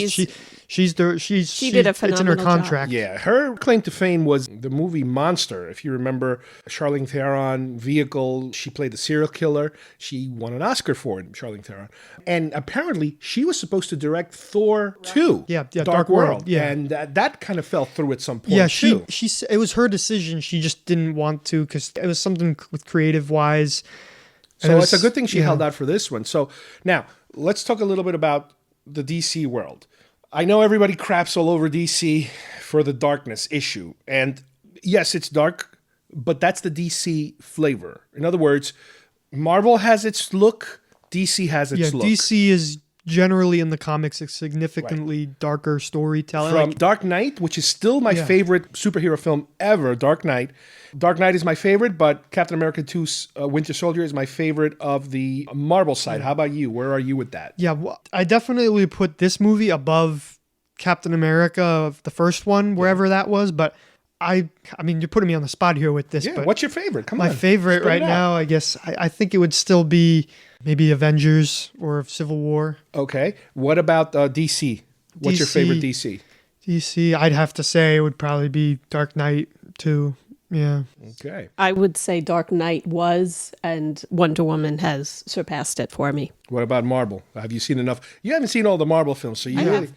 did a it's in her phenomenal contract. Yeah, her claim to fame was the movie Monster. If you remember, Charlize Theron vehicle, she played the serial killer. She won an Oscar for it, Charlize Theron. And apparently, she was supposed to direct Thor 2, Dark World. Yeah. And that kind of fell through at some point, Yeah, too. it was her decision. She just didn't want to because it was something with creative-wise. So it's a good thing she held out for this one. So now, let's talk a little bit about the DC world. I know everybody craps all over DC for the darkness issue. And yes, it's dark, but that's the DC flavor. In other words, Marvel has its look, DC has its look. DC is generally in the comics a significantly darker storytelling. From Dark Knight, which is still my favorite superhero film ever, Dark Knight. Dark Knight is my favorite, but Captain America 2 Winter Soldier is my favorite of the Marvel side. How about you? Where are you with that? Yeah, well, I definitely would put this movie above Captain America, the first one, wherever that was, but I mean, you're putting me on the spot here with this. Yeah, but what's your favorite? Come my on. favorite right now, I guess, I think it would still be maybe Avengers or Civil War. Okay. What about DC? What's your favorite DC? DC, I'd have to say it would probably be Dark Knight too. Yeah. Okay. I would say Dark Knight was, and Wonder Woman has surpassed it for me. What about Marvel? Have you seen enough? You haven't seen all the Marvel films, so you really...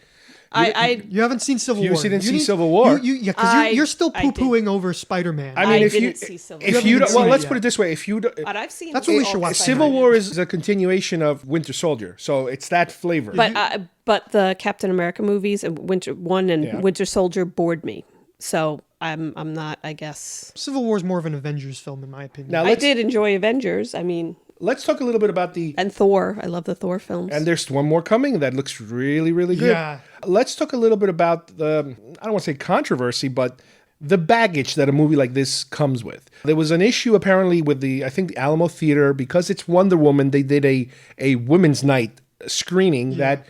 You haven't seen Civil War. You didn't see Civil War. Because you're still poo-pooing over Spider-Man. I mean, I didn't see Civil War. if you don't, well, let's put it this way: if you, But I've seen. That's what we should watch. Civil War is a continuation of Winter Soldier, so it's that flavor. But the Captain America movies, Winter One and Winter Soldier, bored me. So I'm not. I guess Civil War is more of an Avengers film, in my opinion. Now, I did enjoy Avengers. I mean. Let's talk a little bit about and Thor. I love the Thor films. And there's one more coming that looks really, really good. Yeah. Let's talk a little bit about I don't want to say controversy, but the baggage that a movie like this comes with. There was an issue apparently with the Alamo Theater, because it's Wonder Woman, they did a Women's Night screening that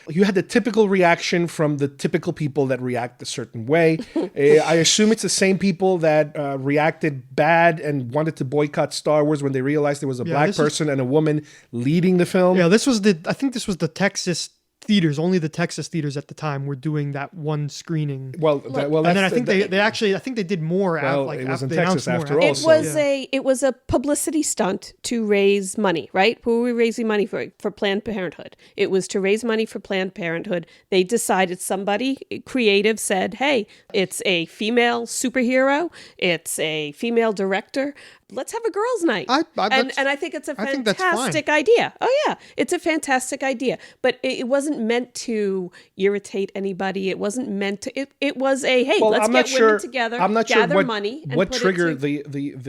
you had the typical reaction from the typical people that react a certain way. I assume it's the same people that reacted bad and wanted to boycott Star Wars when they realized there was a black person and a woman leading the film. Yeah, I think this was the Texas theaters. Only the Texas theaters at the time were doing that one screening. And then I think they did more. It was in Texas after all. It was a publicity stunt to raise money, right? Who were we raising money for? For Planned Parenthood. It was to raise money for Planned Parenthood. They decided, somebody creative said, "Hey, it's a female superhero. It's a female director. Let's have a girls' night." And I think it's a fantastic idea. Oh yeah, it's a fantastic idea. But it wasn't meant to irritate anybody. It wasn't meant to. It was a let's get women together. I'm not gather sure money. And what put triggered the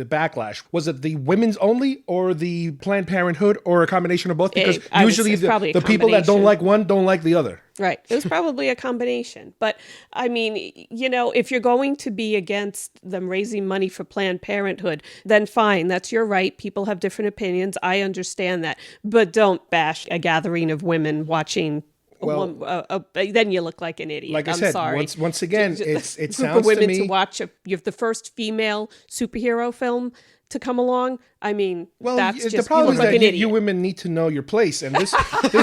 backlash. Was it the women's only or the Planned Parenthood or a combination of both? Because usually the people that don't like one don't like the other. Right. It was probably a combination. But I mean, if you're going to be against them raising money for Planned Parenthood, then fine. That's your right. People have different opinions. I understand that. But don't bash a gathering of women watching then you look like an idiot. Like I I'm said, sorry. once again, it group sounds of women to me watch. You have the first female superhero film to come along. I mean, that's the just problem you is look like that an idiot. you women need to know your place, and this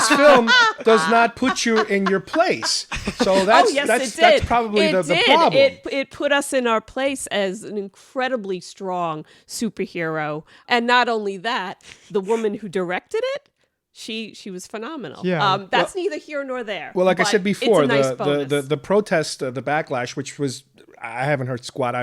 film does not put you in your place. So that's probably the problem. It put us in our place as an incredibly strong superhero, and not only that, the woman who directed it. She was phenomenal. Yeah. That's neither here nor there. Well, like I said before, it's a nice bonus. the protest, the backlash, which was, I haven't heard squat.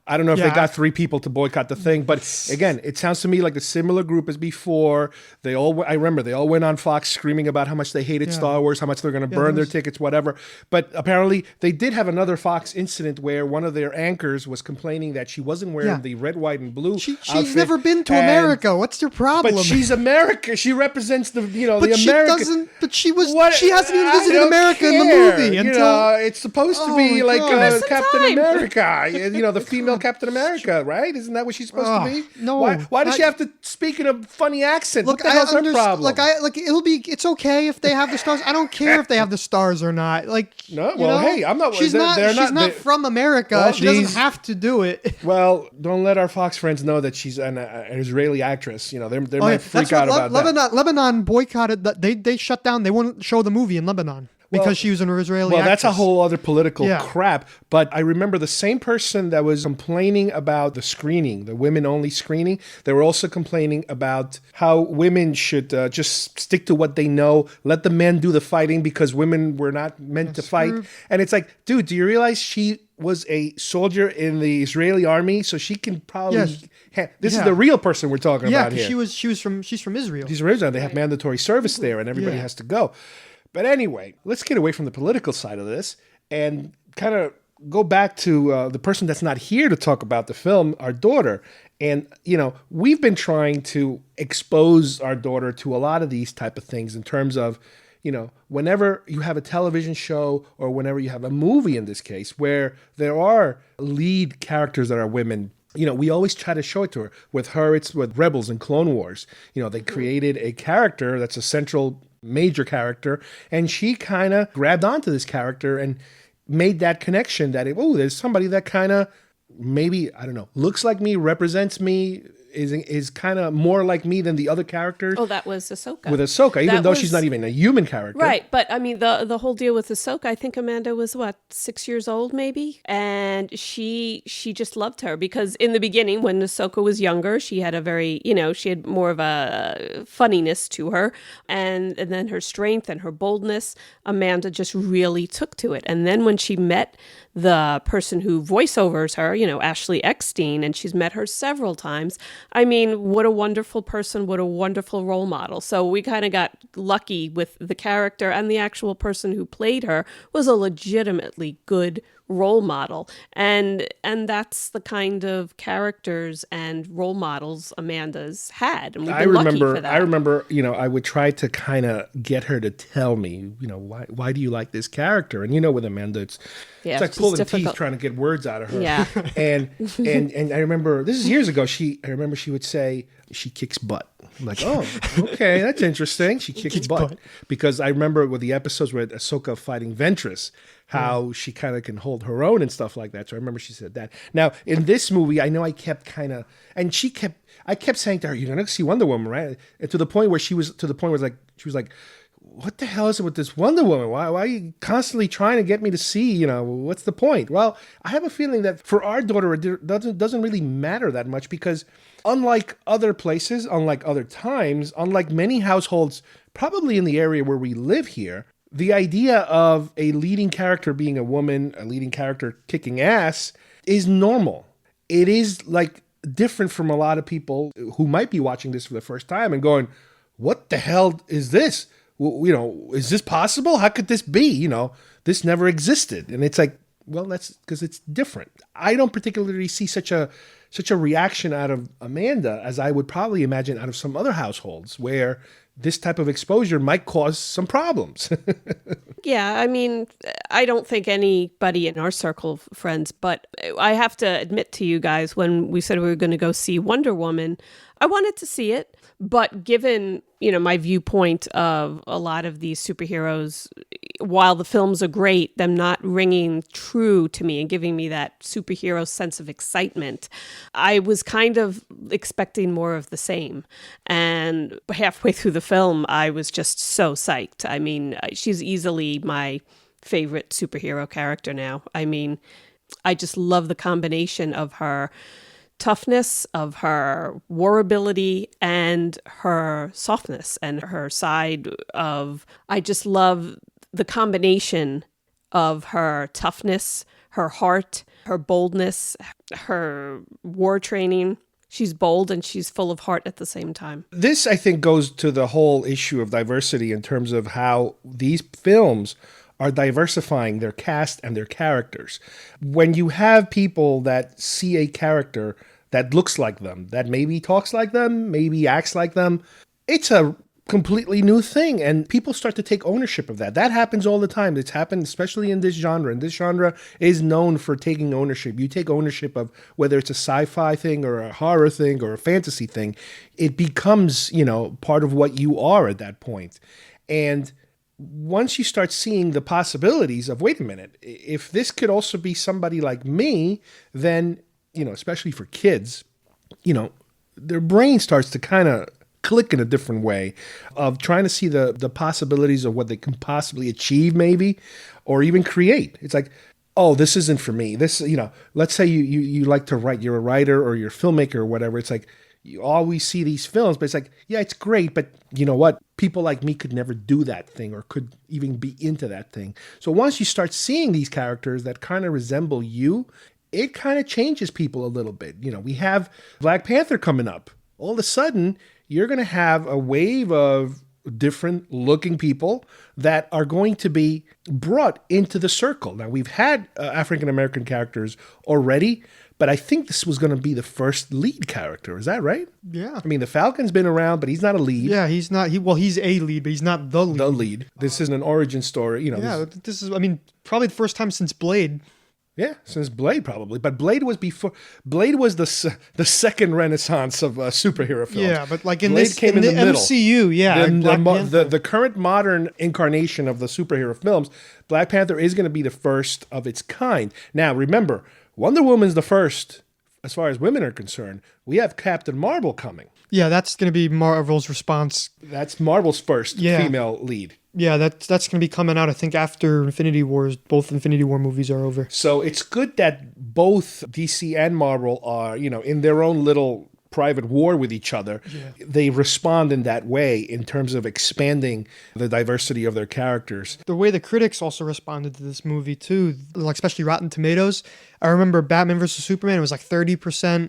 I don't know if they got 3 people to boycott the thing, but again, it sounds to me like a similar group as before. I remember they all went on Fox screaming about how much they hated Star Wars, how much they're going to burn their tickets, whatever. But apparently they did have another Fox incident where one of their anchors was complaining that she wasn't wearing the red, white, and blue She's outfit, never been to America. What's your problem? But she's America. She represents the but the she American. doesn't. But she hasn't even visited America in the movie until it's supposed to be like Captain America. The female Captain America. Right? Isn't that what she's supposed to be? No. Why does she have to speak in a funny accent? Look, what the hell's her problem? It's okay if they have the stars. I don't care if they have the stars or not. Hey, I'm not. She's not from America. Well, she doesn't have to do it. Well, don't let our Fox friends know that she's an Israeli actress. They might freak out about that. Lebanon boycotted. They shut down. They wouldn't show the movie in Lebanon. Because she was an Israeli actress. That's a whole other political crap. But I remember the same person that was complaining about the screening, the women-only screening, they were also complaining about how women should just stick to what they know, let the men do the fighting because women were not meant to fight. And it's like, dude, do you realize she was a soldier in the Israeli army? So she can probably... This is the real person we're talking about here. Yeah, she's from Israel. She's from Israel. They have mandatory service there and everybody has to go. But anyway, let's get away from the political side of this and kind of go back to the person that's not here to talk about the film, our daughter. And, we've been trying to expose our daughter to a lot of these type of things in terms of, whenever you have a television show or whenever you have a movie in this case where there are lead characters that are women, we always try to show it to her. With her, it's with Rebels and Clone Wars. They created a character that's a central major character, and she kind of grabbed onto this character and made that connection that there's somebody that kind of maybe, I don't know, looks like me, represents me, is kind of more like me than the other characters. Oh, that was Ahsoka. With Ahsoka, even though she's not even a human character. Right, but I mean, the whole deal with Ahsoka, I think Amanda was, 6 years old maybe? And she just loved her because in the beginning, when Ahsoka was younger, she had a very, she had more of a funniness to her. And then her strength and her boldness, Amanda just really took to it. And then when she met the person who voiceovers her, Ashley Eckstein, and she's met her several times. I mean, what a wonderful person, what a wonderful role model. So we kind of got lucky with the character, and the actual person who played her was a legitimately good role model. And that's the kind of characters and role models Amanda's had. And we've been lucky for that. I remember, I would try to kind of get her to tell me, why do you like this character? And with Amanda, it's like pulling teeth trying to get words out of her. Yeah. and I remember, this is years ago, I remember she would say, she kicks butt. I'm like, oh, okay, that's interesting. She kicks butt. Because I remember with the episodes with Ahsoka fighting Ventress, how she kind of can hold her own and stuff like that. So I remember she said that. Now, in this movie, I know I kept kind of, and I kept saying to her, you're going to see Wonder Woman, right? And to the point where she was like, what the hell is it with this Wonder Woman? Why are you constantly trying to get me to see, what's the point? Well, I have a feeling that for our daughter, it doesn't really matter that much because unlike other places, unlike other times, unlike many households, probably in the area where we live here, the idea of a leading character being a woman, a leading character kicking ass is normal. It is like different from a lot of people who might be watching this for the first time and going, what the hell is this? Is this possible? How could this be? This never existed. And it's like, well, that's because it's different. I don't particularly see such a reaction out of Amanda as I would probably imagine out of some other households where this type of exposure might cause some problems. Yeah, I mean, I don't think anybody in our circle of friends, but I have to admit to you guys, when we said we were going to go see Wonder Woman, I wanted to see it, but given, my viewpoint of a lot of these superheroes, while the films are great, them not ringing true to me and giving me that superhero sense of excitement, I was kind of expecting more of the same. And halfway through the film, I was just so psyched. I mean, she's easily my favorite superhero character now. I mean, I just love the combination of her toughness, of her war ability, and her softness and her side of, I just love the combination of her toughness, her heart, her boldness, her war training. She's bold and she's full of heart at the same time. This, I think, goes to the whole issue of diversity in terms of how these films are diversifying their cast and their characters. When you have people that see a character that looks like them, that maybe talks like them, maybe acts like them, it's a completely new thing, and people start to take ownership of that. That happens all the time. It's happened especially in this genre, and this genre is known for taking ownership. You take ownership of whether it's a sci-fi thing or a horror thing or a fantasy thing. It becomes, part of what you are at that point. And once you start seeing the possibilities of, wait a minute, if this could also be somebody like me, then, especially for kids, their brain starts to kind of click in a different way of trying to see the possibilities of what they can possibly achieve maybe, or even create. It's like, oh, this isn't for me. This, let's say you like to write, you're a writer or you're a filmmaker or whatever. It's like, you always see these films, but it's like, yeah, it's great, but you know what? People like me could never do that thing or could even be into that thing. So once you start seeing these characters that kind of resemble you, it kind of changes people a little bit. We have Black Panther coming up. All of a sudden, you're going to have a wave of different looking people that are going to be brought into the circle. Now, we've had African-American characters already, but I think this was going to be the first lead character. Is that right? Yeah. I mean, the Falcon's been around, but he's not a lead. Yeah, he's not. He's a lead, but he's not the lead. The lead. This isn't an origin story. This is, probably the first time since Blade. Yeah, since Blade probably, but Blade was before. Blade was the second renaissance of superhero films. Yeah, but like in Blade this came in the middle. MCU, yeah, the current modern incarnation of the superhero films, Black Panther is going to be the first of its kind. Now, remember, Wonder Woman's the first as far as women are concerned. We have Captain Marvel coming. Yeah, that's going to be Marvel's response. That's Marvel's first female lead. Yeah, that's going to be coming out, I think, after Infinity Wars. Both Infinity War movies are over. So it's good that both DC and Marvel are, in their own little private war with each other. Yeah. They respond in that way in terms of expanding the diversity of their characters. The way the critics also responded to this movie, too, like especially Rotten Tomatoes. I remember Batman vs. Superman, it was like 30%.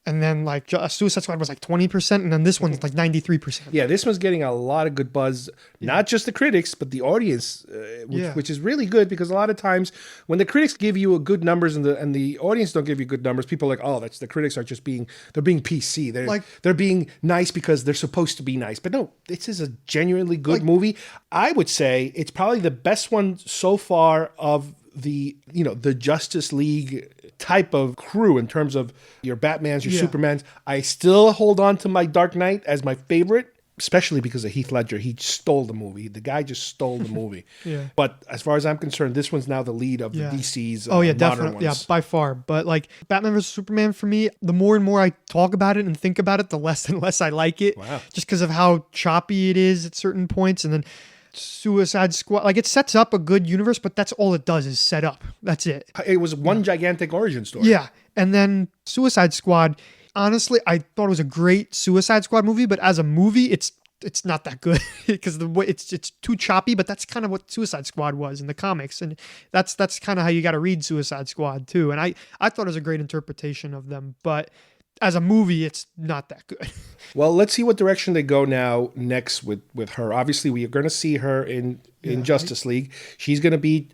And then like Suicide Squad was like 20%, and then this one's like 93%. Yeah, this one's getting a lot of good buzz, not just the critics, but the audience, which is really good, because a lot of times when the critics give you good numbers and the audience don't give you good numbers, people are like, oh, the critics are just being PC. They're being nice because they're supposed to be nice. But no, this is a genuinely good movie. I would say it's probably the best one so far of the Justice League type of crew in terms of your Batmans, your Supermans. I still hold on to my Dark Knight as my favorite, especially because of Heath Ledger. He stole the movie. The guy just stole the movie. Yeah. But as far as I'm concerned, this one's now the lead of the DC's definitely. ones. Yeah, by far. But like Batman vs. Superman, for me, the more and more I talk about it and think about it, the less and less I like it. Wow. Just because of how choppy it is at certain points. And then Suicide Squad, like it sets up a good universe, but that's all it does is set up. That's it. It was one gigantic origin story. Yeah. And then Suicide Squad, honestly, I thought it was a great Suicide Squad movie, but as a movie, it's not that good because the way it's too choppy, but that's kind of what Suicide Squad was in the comics. And that's kind of how you got to read Suicide Squad too. And I thought it was a great interpretation of them, but as a movie, it's not that good. Well, let's see what direction they go now next with her. Obviously, we are going to see her in Justice League. She's going to be,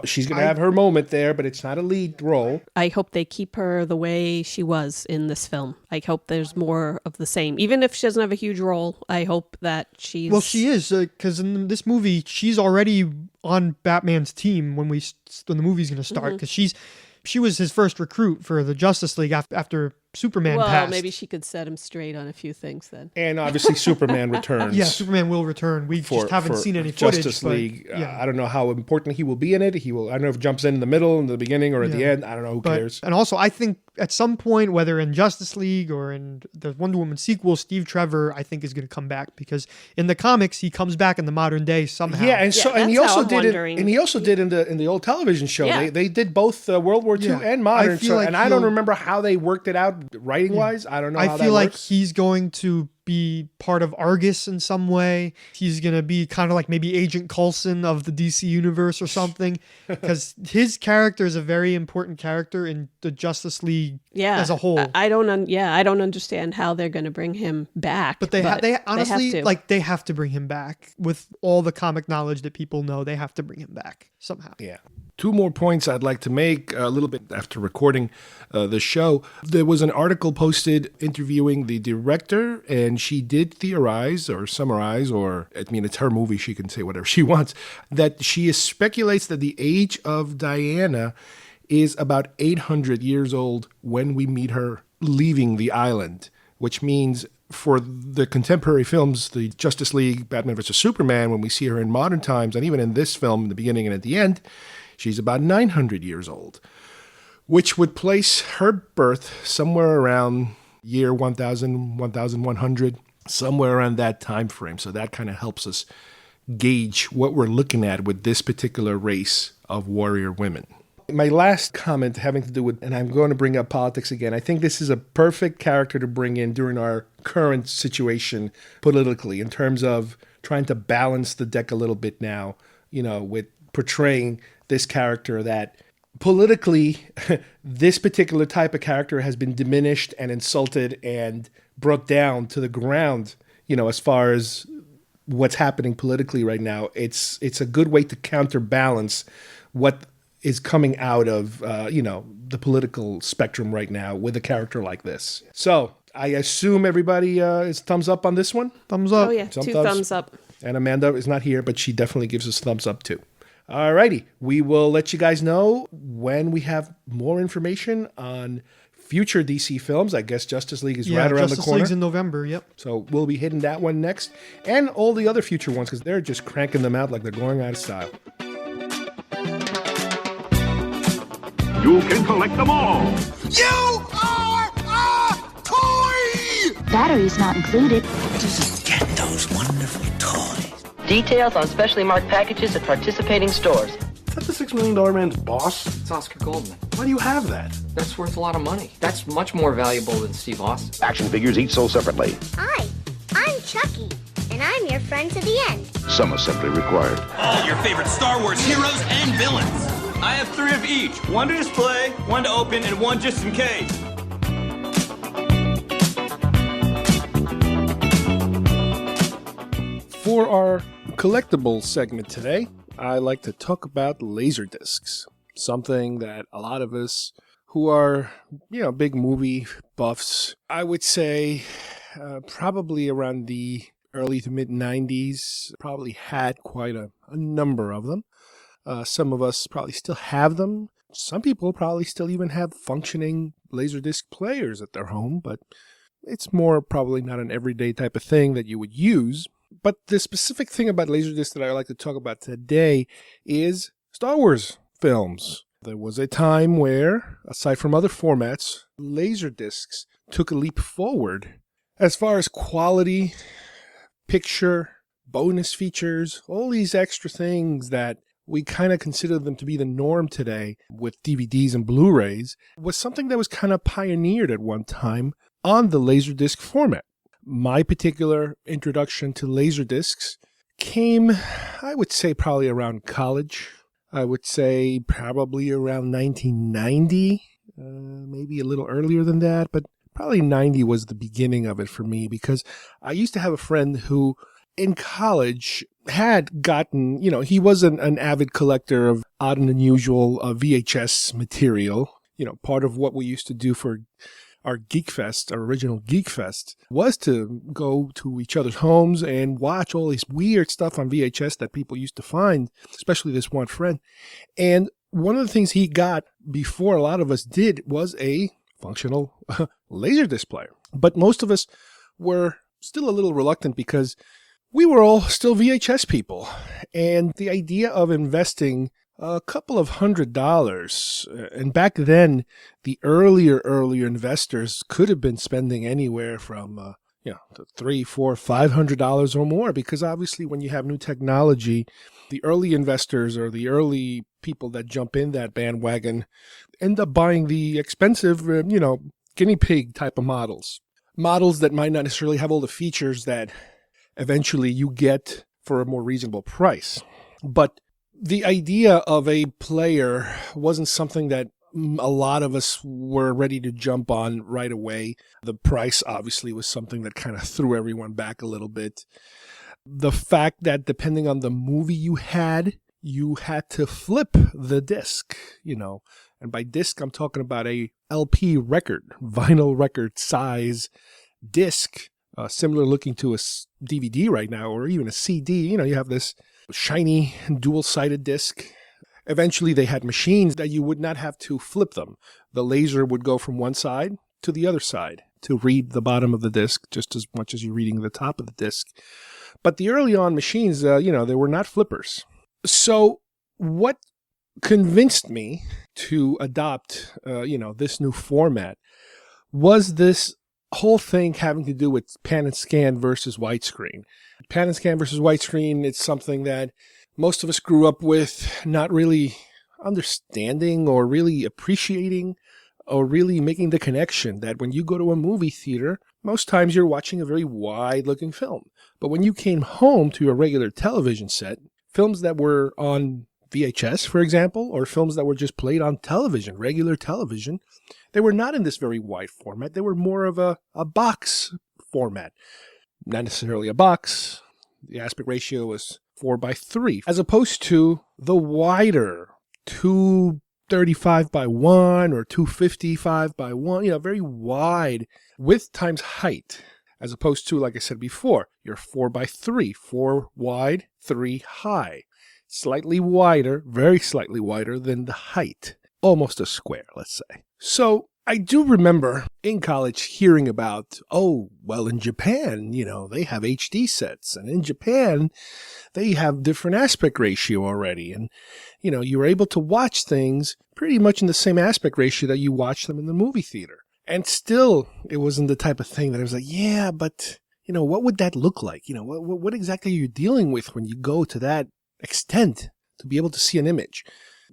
she's going to have her moment there, but it's not a lead role. I hope they keep her the way she was in this film. I hope there's more of the same. Even if she doesn't have a huge role, I hope that she's... Well, she is, because in this movie, she's already on Batman's team when the movie's going to start, because she was his first recruit for the Justice League after Superman Well, passed. maybe she could set him straight on a few things then. And obviously Superman returns. Yeah, Superman will return. We just haven't seen any footage. Justice but, League. Yeah. I don't know how important he will be in it. I don't know if it jumps in the middle, in the beginning, or at the end. I don't know. Who cares? And also, I think at some point, whether in Justice League or in the Wonder Woman sequel, Steve Trevor, I think, is going to come back, because in the comics he comes back in the modern day somehow. Yeah, and he also did it. And he also did in the old television show. Yeah. They did both World War II and modern. I don't remember how they worked it out writing wise. I don't know. I feel like he's going to be part of Argus in some way. He's going to be kind of like maybe Agent Coulson of the DC universe or something, because his character is a very important character in the Justice League as a whole. I don't understand how they're going to bring him back. But they honestly they have to bring him back with all the comic knowledge that people know. They have to bring him back somehow. Yeah. Two more points I'd like to make a little bit after recording the show. There was an article posted interviewing the director, and she did theorize or summarize, it's her movie, she can say whatever she wants, that she speculates that the age of Diana is about 800 years old when we meet her leaving the island, which means for the contemporary films, the Justice League, Batman vs. Superman, when we see her in modern times, and even in this film, in the beginning and at the end, she's about 900 years old, which would place her birth somewhere around year 1000, 1100, somewhere around that time frame. So that kind of helps us gauge what we're looking at with this particular race of warrior women. My last comment having to do with, and I'm going to bring up politics again, I think this is a perfect character to bring in during our current situation politically, in terms of trying to balance the deck a little bit now, with portraying this character that politically, this particular type of character has been diminished and insulted and brought down to the ground, as far as what's happening politically right now. It's a good way to counterbalance what is coming out of, the political spectrum right now with a character like this. So I assume everybody is thumbs up on this one? Thumbs up. Oh, yeah. Two thumbs up. And Amanda is not here, but she definitely gives us thumbs up too. Alrighty, we will let you guys know when we have more information on future DC films. I guess Justice League is right around the corner. Justice League's in November, yep. So we'll be hitting that one next, and all the other future ones, because they're just cranking them out like they're going out of style. You can collect them all. You are a toy! Batteries not included. Where does it get those wonderful toys? Details on specially marked packages at participating stores. Is that the $6 million man's boss? It's Oscar Goldman. Why do you have that? That's worth a lot of money. That's much more valuable than Steve Austin. Action figures each sold separately. Hi, I'm Chucky, and I'm your friend to the end. Some assembly required. All your favorite Star Wars heroes and villains. I have 3 of each. 1 to display, 1 to open, and 1 just in case. For our collectibles segment today, I like to talk about Laserdiscs, something that a lot of us who are, big movie buffs, I would say probably around the early to mid 90s, probably had quite a number of them. Some of us probably still have them. Some people probably still even have functioning Laserdisc players at their home, but it's more probably not an everyday type of thing that you would use. But the specific thing about Laserdisc that I like to talk about today is Star Wars films. There was a time where, aside from other formats, Laserdiscs took a leap forward as far as quality, picture, bonus features, all these extra things that we kind of consider them to be the norm today with DVDs and Blu-rays, was something that was kind of pioneered at one time on the Laserdisc format. My particular introduction to Laserdiscs came, I would say, probably around college. I would say probably around 1990, maybe a little earlier than that, but probably 90 was the beginning of it for me, because I used to have a friend who in college had gotten, he was an avid collector of odd and unusual VHS material. Part of what we used to do for our Geekfest, our original Geekfest, was to go to each other's homes and watch all this weird stuff on VHS that people used to find, especially this one friend. And one of the things he got before a lot of us did was a functional Laserdisc player. But most of us were still a little reluctant because we were all still VHS people. And the idea of investing a couple of $100, and back then, the earlier investors could have been spending anywhere from $300, $400, $500 or more, because obviously when you have new technology, the early investors or the early people that jump in that bandwagon end up buying the expensive, guinea pig type of models that might not necessarily have all the features that eventually you get for a more reasonable price. But the idea of a player wasn't something that a lot of us were ready to jump on right away. The price obviously was something that kind of threw everyone back a little bit. The fact that depending on the movie you had to flip the disc, and by disc I'm talking about a LP record, vinyl record size disc, similar looking to a DVD right now, or even a CD. You have this shiny dual-sided disc. Eventually they had machines that you would not have to flip them. The laser would go from one side to the other side to read the bottom of the disc just as much as you're reading the top of the disc. But the early on machines, they were not flippers. So what convinced me to adopt, this new format was this whole thing having to do with pan and scan versus widescreen. Pan and scan versus widescreen, it's something that most of us grew up with not really understanding or really appreciating or really making the connection that when you go to a movie theater, most times you're watching a very wide-looking film. But when you came home to your regular television set, films that were on VHS, for example, or films that were just played on television, regular television, they were not in this very wide format. They were more of a box format. Not necessarily a box. The aspect ratio was 4:3, as opposed to the wider 235 by 1 or 255 by 1, very wide width times height, as opposed to, like I said before, your 4:3, 4 wide, 3 high. Slightly wider, very slightly wider than the height. Almost a square, let's say. So I do remember in college hearing about, in Japan, they have HD sets. And in Japan, they have different aspect ratio already. And, you were able to watch things pretty much in the same aspect ratio that you watch them in the movie theater. And still, it wasn't the type of thing that I was like, yeah, but, what would that look like? What exactly are you dealing with when you go to that extent to be able to see an image?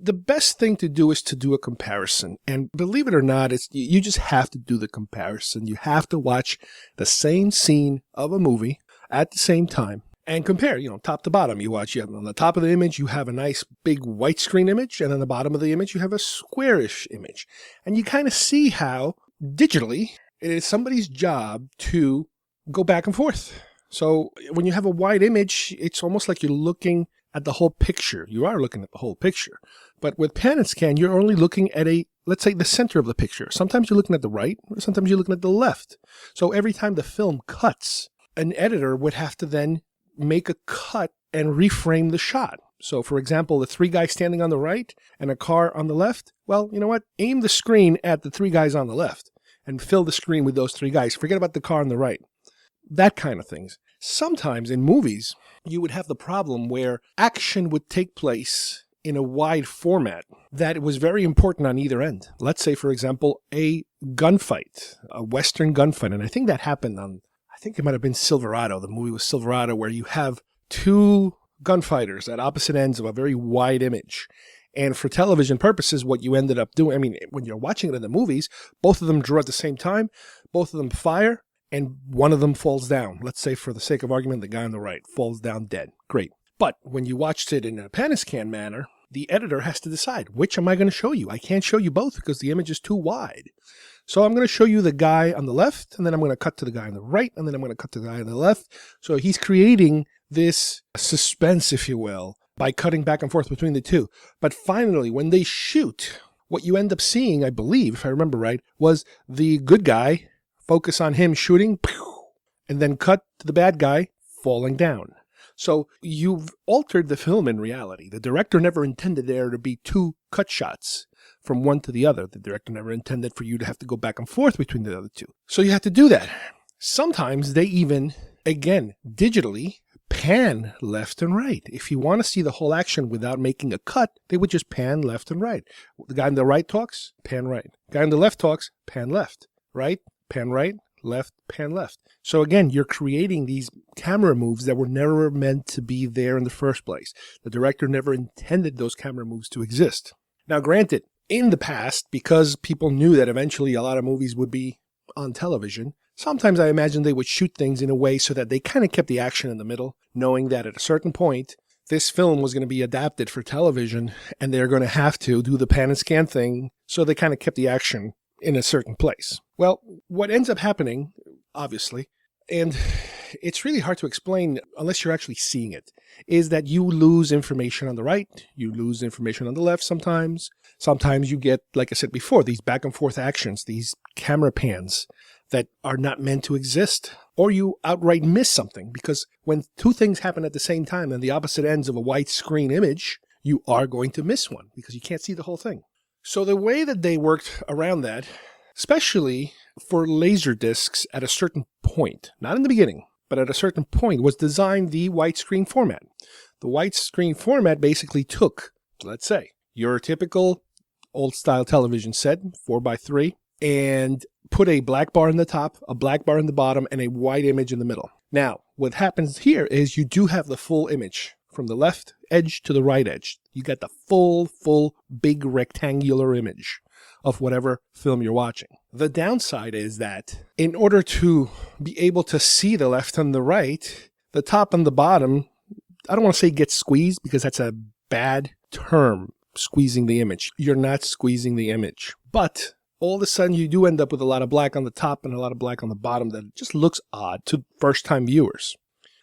The best thing to do is to do a comparison. And believe it or not, you just have to do the comparison. You have to watch the same scene of a movie at the same time and compare, top to bottom. You have on the top of the image, you have a nice big white screen image, and on the bottom of the image, you have a squarish image. And you kind of see how digitally it is somebody's job to go back and forth. So when you have a wide image, it's almost like you're looking at the whole picture. You are looking at the whole picture. But with pan and scan, you're only looking at let's say the center of the picture. Sometimes you're looking at the right, or sometimes you're looking at the left. So every time the film cuts, an editor would have to then make a cut and reframe the shot. So for example, the 3 guys standing on the right and a car on the left, well, you know what? Aim the screen at the 3 guys on the left and fill the screen with those 3 guys. Forget about the car on the right. That kind of things. Sometimes in movies, you would have the problem where action would take place in a wide format that was very important on either end. Let's say, for example, a gunfight, a Western gunfight. And I think that happened I think it might have been Silverado. The movie was Silverado, where you have 2 gunfighters at opposite ends of a very wide image. And for television purposes, what you ended up doing, when you're watching it in the movies, both of them draw at the same time, both of them fire, and one of them falls down. Let's say, for the sake of argument, the guy on the right falls down dead. Great. But when you watched it in a pan and scan manner, the editor has to decide, which am I going to show you? I can't show you both because the image is too wide. So I'm going to show you the guy on the left, and then I'm going to cut to the guy on the right, and then I'm going to cut to the guy on the left. So he's creating this suspense, if you will, by cutting back and forth between the two. But finally, when they shoot, what you end up seeing, I believe, if I remember right, was the good guy focus on him shooting, and then cut to the bad guy falling down. So you've altered the film in reality. The director never intended there to be 2 cut shots. from one to the other. The director never intended for you to have to go back and forth between the other two. So you have to do that. Sometimes they even, again, digitally pan left and right. If you want to see the whole action without making a cut, they would just pan left and right. The guy on the right talks, pan right. The guy on the left talks, pan left. Right, pan right, left, pan left. So again, you're creating these camera moves that were never meant to be there in the first place. The director never intended those camera moves to exist. Now, granted, in the past, because people knew that eventually a lot of movies would be on television, sometimes I imagine they would shoot things in a way so that they kind of kept the action in the middle, knowing that at a certain point, this film was going to be adapted for television, and they're going to have to do the pan and scan thing, so they kind of kept the action in a certain place. Well, what ends up happening, obviously, and it's really hard to explain unless you're actually seeing it, is that you lose information on the right, you lose information on the left sometimes. Sometimes you get, like I said before, these back and forth actions, these camera pans that are not meant to exist. Or you outright miss something, because when two things happen at the same time on the opposite ends of a widescreen image, you are going to miss one because you can't see the whole thing. So the way that they worked around that, especially for Laserdiscs at a certain point, not in the beginning, but at a certain point, was designed the widescreen format. The widescreen format basically took, let's say, your typical old-style television set, 4x3, and put a black bar in the top, a black bar in the bottom, and a white image in the middle. Now, what happens here is you do have the full image from the left edge to the right edge. You get the full big rectangular image of whatever film you're watching. The downside is that in order to be able to see the left and the right, the top and the bottom, I don't want to say get squeezed because that's a bad term, squeezing the image. You're not squeezing the image. But all of a sudden you do end up with a lot of black on the top and a lot of black on the bottom that just looks odd to first-time viewers.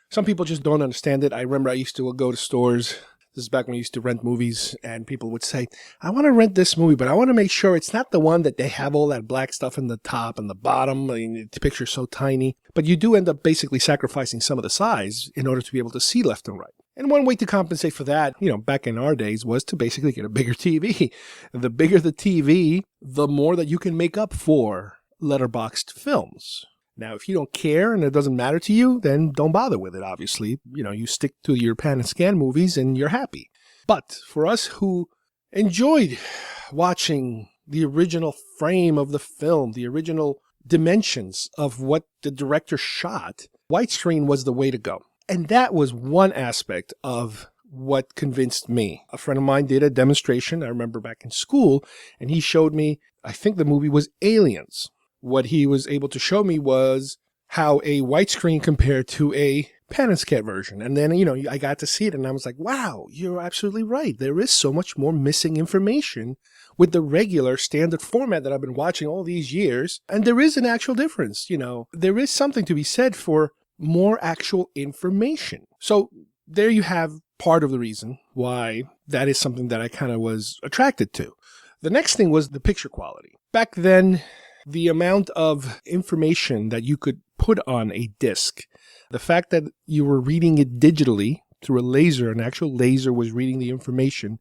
Some people just don't understand it. I remember I used to go to stores. This is back when I used to rent movies, and people would say, I want to rent this movie, but I want to make sure it's not the one that they have all that black stuff in the top and the bottom. I mean, the picture's so tiny. But you do end up basically sacrificing some of the size in order to be able to see left and right. And one way to compensate for that, back in our days, was to basically get a bigger TV. The bigger the TV, the more that you can make up for letterboxed films. Now, if you don't care and it doesn't matter to you, then don't bother with it, obviously. You stick to your pan and scan movies and you're happy. But for us who enjoyed watching the original frame of the film, the original dimensions of what the director shot, widescreen was the way to go. And that was one aspect of what convinced me. A friend of mine did a demonstration, I remember back in school, and he showed me, I think the movie was Aliens. What he was able to show me was how a widescreen compared to a pan and scan version. And then, I got to see it and I was like, wow, you're absolutely right. There is so much more missing information with the regular standard format that I've been watching all these years. And there is an actual difference. There is something to be said for more actual information. So there you have part of the reason why that is something that I kind of was attracted to. The next thing was the picture quality. Back then, the amount of information that you could put on a disc, the fact that you were reading it digitally through a laser, an actual laser was reading the information,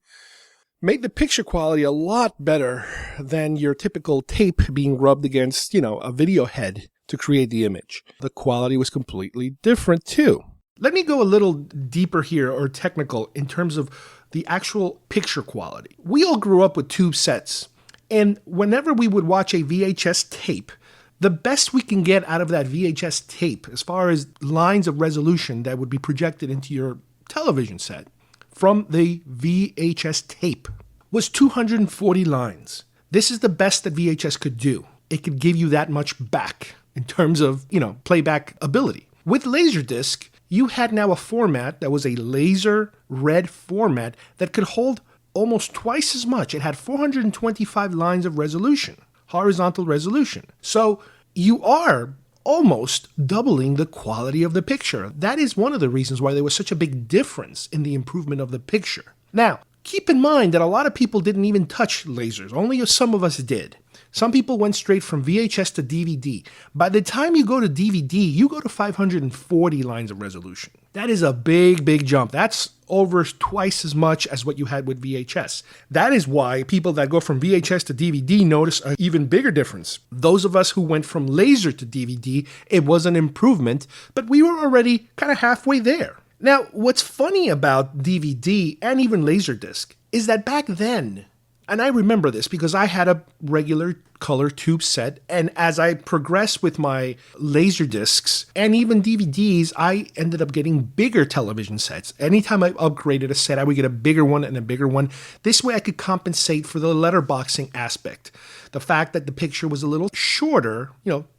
made the picture quality a lot better than your typical tape being rubbed against, a video head to create the image. The quality was completely different too. Let me go a little deeper here, or technical, in terms of the actual picture quality. We all grew up with tube sets. And whenever we would watch a VHS tape, the best we can get out of that VHS tape, as far as lines of resolution that would be projected into your television set from the VHS tape, was 240 lines. This is the best that VHS could do. It could give you that much back in terms of, playback ability. With Laserdisc, you had now a format that was a laser red format that could hold almost twice as much. It had 425 lines of resolution, horizontal resolution. So you are almost doubling the quality of the picture. That is one of the reasons why there was such a big difference in the improvement of the picture. Now, keep in mind that a lot of people didn't even touch lasers. Only some of us did. Some people went straight from VHS to DVD. By the time you go to DVD, you go to 540 lines of resolution. That is a big, big jump. That's over twice as much as what you had with VHS. That is why people that go from VHS to DVD notice an even bigger difference. Those of us who went from laser to DVD, it was an improvement, but we were already kind of halfway there. Now, what's funny about DVD and even Laserdisc is that back then, and I remember this because I had a regular color tube set, and as I progressed with my Laserdiscs and even DVDs, I ended up getting bigger television sets. Anytime I upgraded a set, I would get a bigger one and a bigger one. This way I could compensate for the letterboxing aspect. The fact that the picture was a little shorter,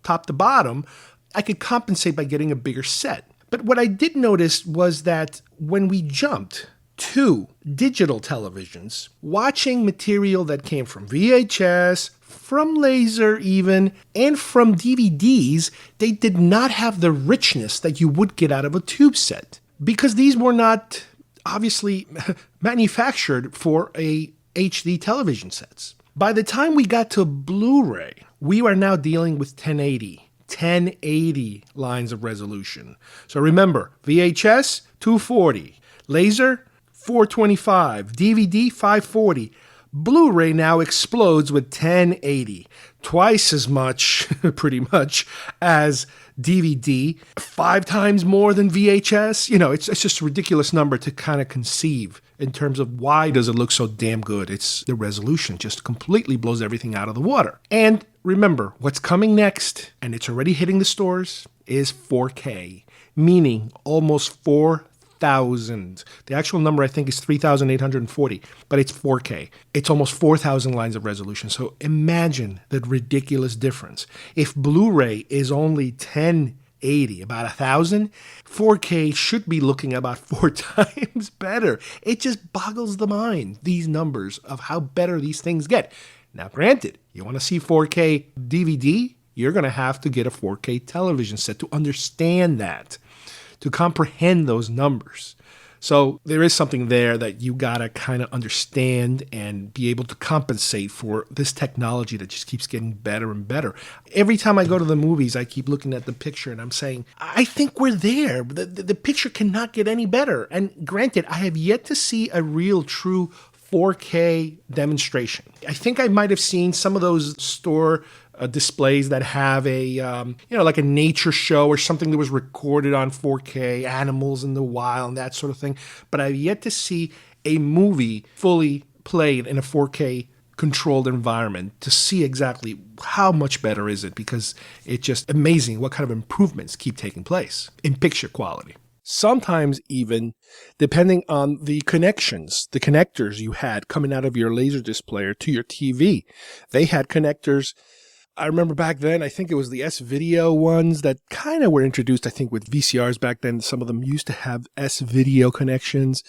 top to bottom, I could compensate by getting a bigger set. But what I did notice was that when we jumped to digital televisions, watching material that came from VHS, from laser even, and from DVDs, they did not have the richness that you would get out of a tube set. Because these were not, obviously, manufactured for a HD television sets. By the time we got to Blu-ray, we are now dealing with 1080 lines of resolution. So remember, VHS, 240. Laser, 425. DVD, 540. Blu-ray now explodes with 1080. Twice as much, pretty much, as DVD. 5 times more than VHS. It's just a ridiculous number to kind of conceive in terms of why does it look so damn good. It's the resolution just completely blows everything out of the water. And remember, what's coming next, and it's already hitting the stores, is 4K, meaning almost 4,000. The actual number, I think, is 3,840, but it's 4K. It's almost 4,000 lines of resolution. So imagine the ridiculous difference. If Blu-ray is only 1080, about 1,000, 4K should be looking about 4 times better. It just boggles the mind, these numbers of how better these things get. Now, granted, you want to see 4K DVD, you're going to have to get a 4K television set to understand that, to comprehend those numbers. So there is something there that you got to kind of understand and be able to compensate for this technology that just keeps getting better and better. Every time I go to the movies, I keep looking at the picture and I'm saying, I think we're there. The picture cannot get any better. And granted, I have yet to see a real true 4K demonstration. I think I might have seen some of those store displays that have a, like a nature show or something that was recorded on 4K, animals in the wild and that sort of thing. But I've yet to see a movie fully played in a 4K controlled environment to see exactly how much better is it, because it's just amazing what kind of improvements keep taking place in picture quality. Sometimes even, depending on the connections, the connectors you had coming out of your Laserdisc player to your TV. They had connectors. I remember back then, I think it was the S-Video ones that kind of were introduced, I think, with VCRs back then. Some of them used to have S-Video connections.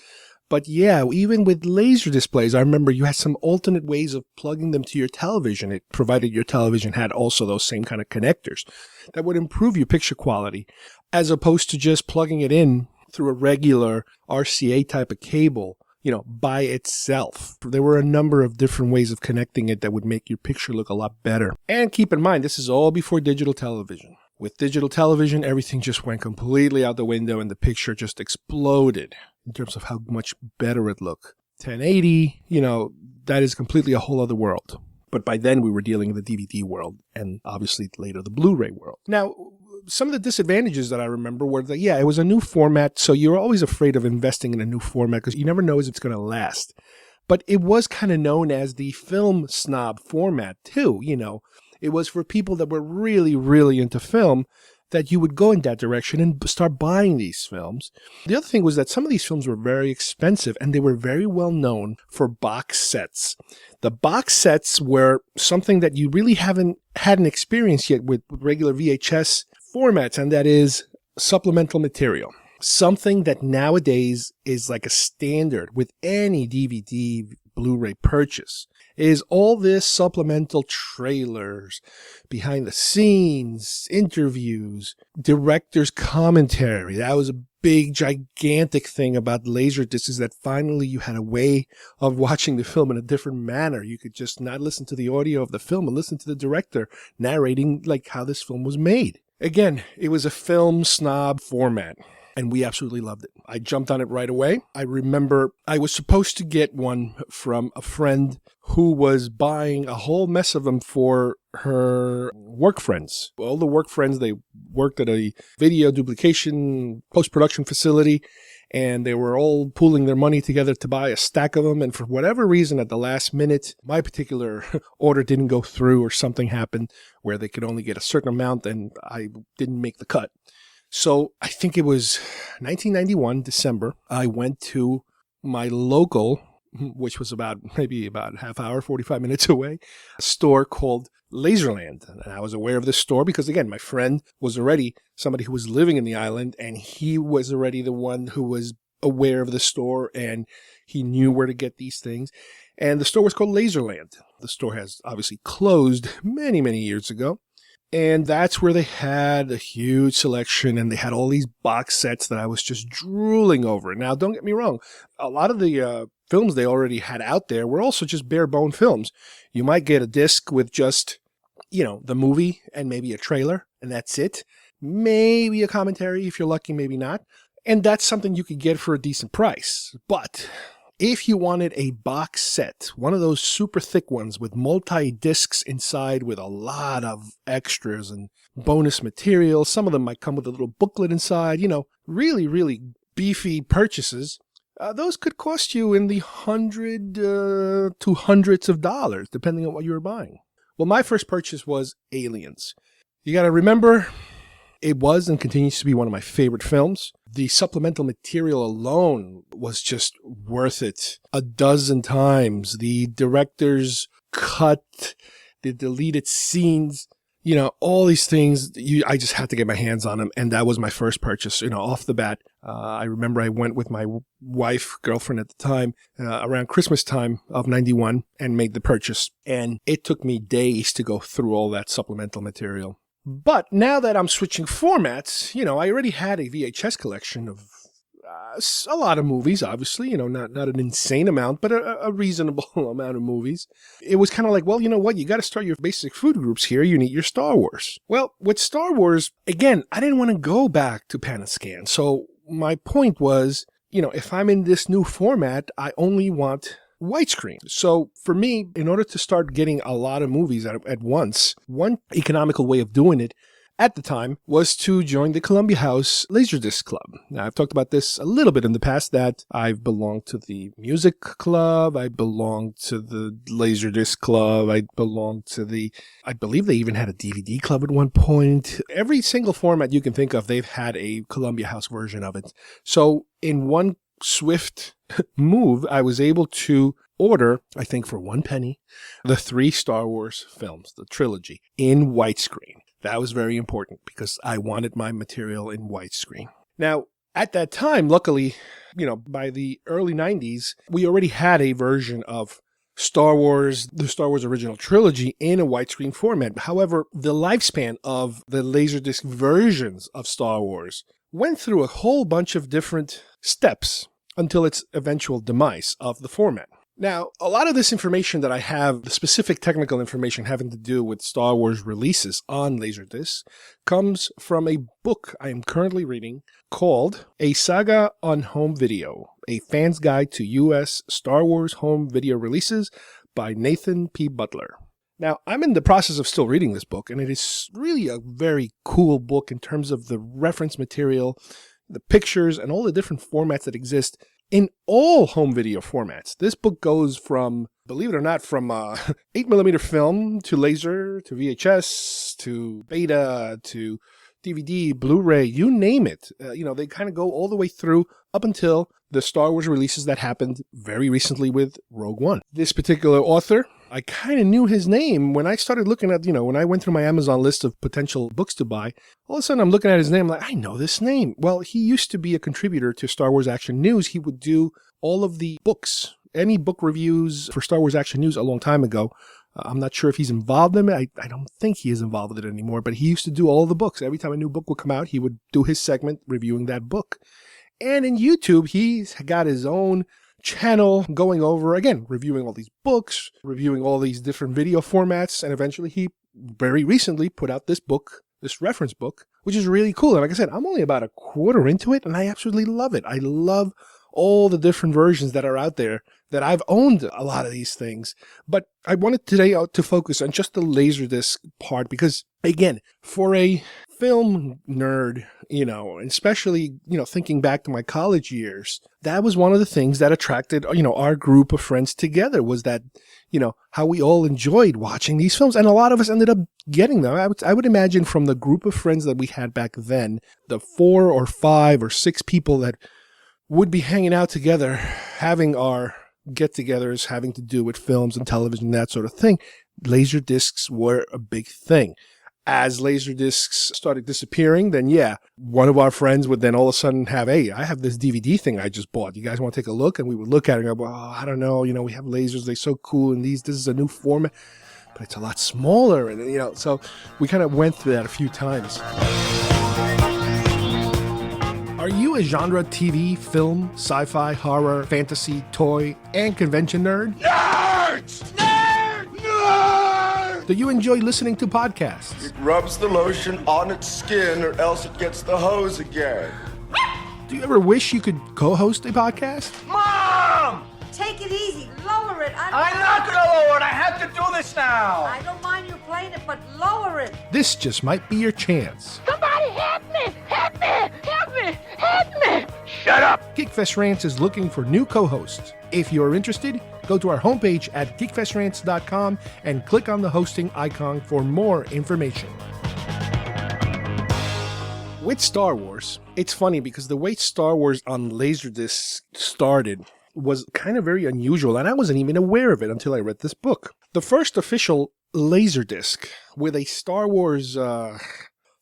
But yeah, even with laser displays, I remember you had some alternate ways of plugging them to your television. It provided your television had also those same kind of connectors that would improve your picture quality, as opposed to just plugging it in through a regular RCA type of cable, by itself. There were a number of different ways of connecting it that would make your picture look a lot better. And keep in mind, this is all before digital television. With digital television, everything just went completely out the window and the picture just exploded in terms of how much better it looked. 1080, that is completely a whole other world. But by then we were dealing in the DVD world and obviously later the Blu-ray world. Now, some of the disadvantages that I remember were that, it was a new format, so you're always afraid of investing in a new format because you never know if it's going to last. But it was kind of known as the film snob format too, It was for people that were really, really into film that you would go in that direction and start buying these films. The other thing was that some of these films were very expensive and they were very well known for box sets. The box sets were something that you really hadn't experienced yet with regular VHS formats, and that is supplemental material. Something that nowadays is like a standard with any DVD, Blu-ray purchase is all this supplemental trailers, behind the scenes, interviews, director's commentary. That was a big, gigantic thing about Laserdiscs is that finally you had a way of watching the film in a different manner. You could just not listen to the audio of the film and listen to the director narrating like how this film was made. Again, it was a film snob format, and we absolutely loved it. I jumped on it right away. I remember I was supposed to get one from a friend who was buying a whole mess of them for her work friends. All the work friends, they worked at a video duplication post-production facility, and they were all pooling their money together to buy a stack of them. And for whatever reason, at the last minute, my particular order didn't go through, or something happened where they could only get a certain amount, and I didn't make the cut. So I think it was 1991, December, I went to my local, which was maybe about a half hour, 45 minutes away, a store called Laserland. And I was aware of this store because, again, my friend was already somebody who was living in the island, and he was already the one who was aware of the store, and he knew where to get these things. And the store was called Laserland. The store has obviously closed many, many years ago. And that's where they had a huge selection, and they had all these box sets that I was just drooling over. Now, don't get me wrong. A lot of the films they already had out there were also just bare bone films. You might get a disc with just, the movie and maybe a trailer, and that's it. Maybe a commentary if you're lucky, maybe not. And that's something you could get for a decent price. But if you wanted a box set, one of those super thick ones with multi-discs inside with a lot of extras and bonus material, some of them might come with a little booklet inside, really, really beefy purchases, those could cost you in the $100 to hundreds of dollars, depending on what you were buying. Well, my first purchase was Aliens. You got to remember, it was and continues to be one of my favorite films. The supplemental material alone was just worth it a dozen times. The director's cut, the deleted scenes, all these things, I just had to get my hands on them. And that was my first purchase, off the bat. I remember I went with my girlfriend at the time, around Christmas time of 91, and made the purchase. And it took me days to go through all that supplemental material. But now that I'm switching formats, I already had a VHS collection of a lot of movies, obviously, not an insane amount, but a reasonable amount of movies. It was kind of like, well, you know what? You got to start your basic food groups here. You need your Star Wars. Well, with Star Wars, again, I didn't want to go back to pan and scan. So my point was, if I'm in this new format, I only want widescreen. So for me, in order to start getting a lot of movies at once, one economical way of doing it at the time was to join the Columbia House Laserdisc Club. Now, I've talked about this a little bit in the past, that I've belonged to the Music Club, I belonged to the Laserdisc Club, I belonged to I believe they even had a DVD club at one point. Every single format you can think of, they've had a Columbia House version of it. So in one swift move, I was able to order, I think for $0.01, the 3 Star Wars films, the trilogy, in widescreen. That was very important because I wanted my material in widescreen. Now, at that time, luckily, by the early 90s, we already had a version of Star Wars, the Star Wars original trilogy, in a widescreen format. However, the lifespan of the Laserdisc versions of Star Wars went through a whole bunch of different steps until its eventual demise of the format. Now, a lot of this information that I have, the specific technical information having to do with Star Wars releases on Laserdisc, comes from a book I am currently reading called A Saga on Home Video, A Fan's Guide to U.S. Star Wars Home Video Releases by Nathan P. Butler. Now, I'm in the process of still reading this book, and it is really a very cool book in terms of the reference material, the pictures, and all the different formats that exist in all home video formats. This book goes from, believe it or not, from 8mm film to laser to VHS to beta to DVD, Blu-ray, you name it. They kind of go all the way through up until the Star Wars releases that happened very recently with Rogue One. This particular author, I kind of knew his name when I started looking at, when I went through my Amazon list of potential books to buy. All of a sudden I'm looking at his name, like, I know this name. Well, he used to be a contributor to Star Wars Action News. He would do all of the books, any book reviews for Star Wars Action News a long time ago. I'm not sure if he's involved in it. I don't think he is involved with it anymore, but he used to do all the books. Every time a new book would come out, he would do his segment reviewing that book. And in YouTube, he's got his own channel going over, again, reviewing all these books, reviewing all these different video formats, and eventually he very recently put out this book, this reference book, which is really cool. And like I said, I'm only about a quarter into it, and I absolutely love it. I love all the different versions that are out there, that I've owned a lot of these things. But I wanted today to focus on just the Laserdisc part because, again, for a film nerd, and especially, thinking back to my college years, that was one of the things that attracted, our group of friends together, was that, how we all enjoyed watching these films. And a lot of us ended up getting them. I would imagine from the group of friends that we had back then, the 4 or 5 or 6 people that would be hanging out together, having our get-togethers having to do with films and television, that sort of thing, Laserdiscs were a big thing. As Laserdiscs started disappearing, then one of our friends would then all of a sudden have, hey, I have this DVD thing I just bought. You guys want to take a look? And we would look at it and go, well, I don't know. We have lasers. They're so cool. And this is a new format, but it's a lot smaller. And, so we kind of went through that a few times. Are you a genre TV, film, sci-fi, horror, fantasy, toy, and convention nerd? Nerds! Nerd! Nerd! Do you enjoy listening to podcasts? It rubs the lotion on its skin or else it gets the hose again. Do you ever wish you could co-host a podcast? Mom! Take it easy. Lower it. I'm not going to lower it. I have to do this now. I don't mind you playing it, but lower it. This just might be your chance. Somebody help me! Help me! Help me! Help me! Shut up! Geekfest Rants is looking for new co-hosts. If you're interested, go to our homepage at geekfestrants.com and click on the hosting icon for more information. With Star Wars, it's funny because the way Star Wars on Laserdisc started was kind of very unusual, and I wasn't even aware of it until I read this book. The first official Laserdisc with a Star Wars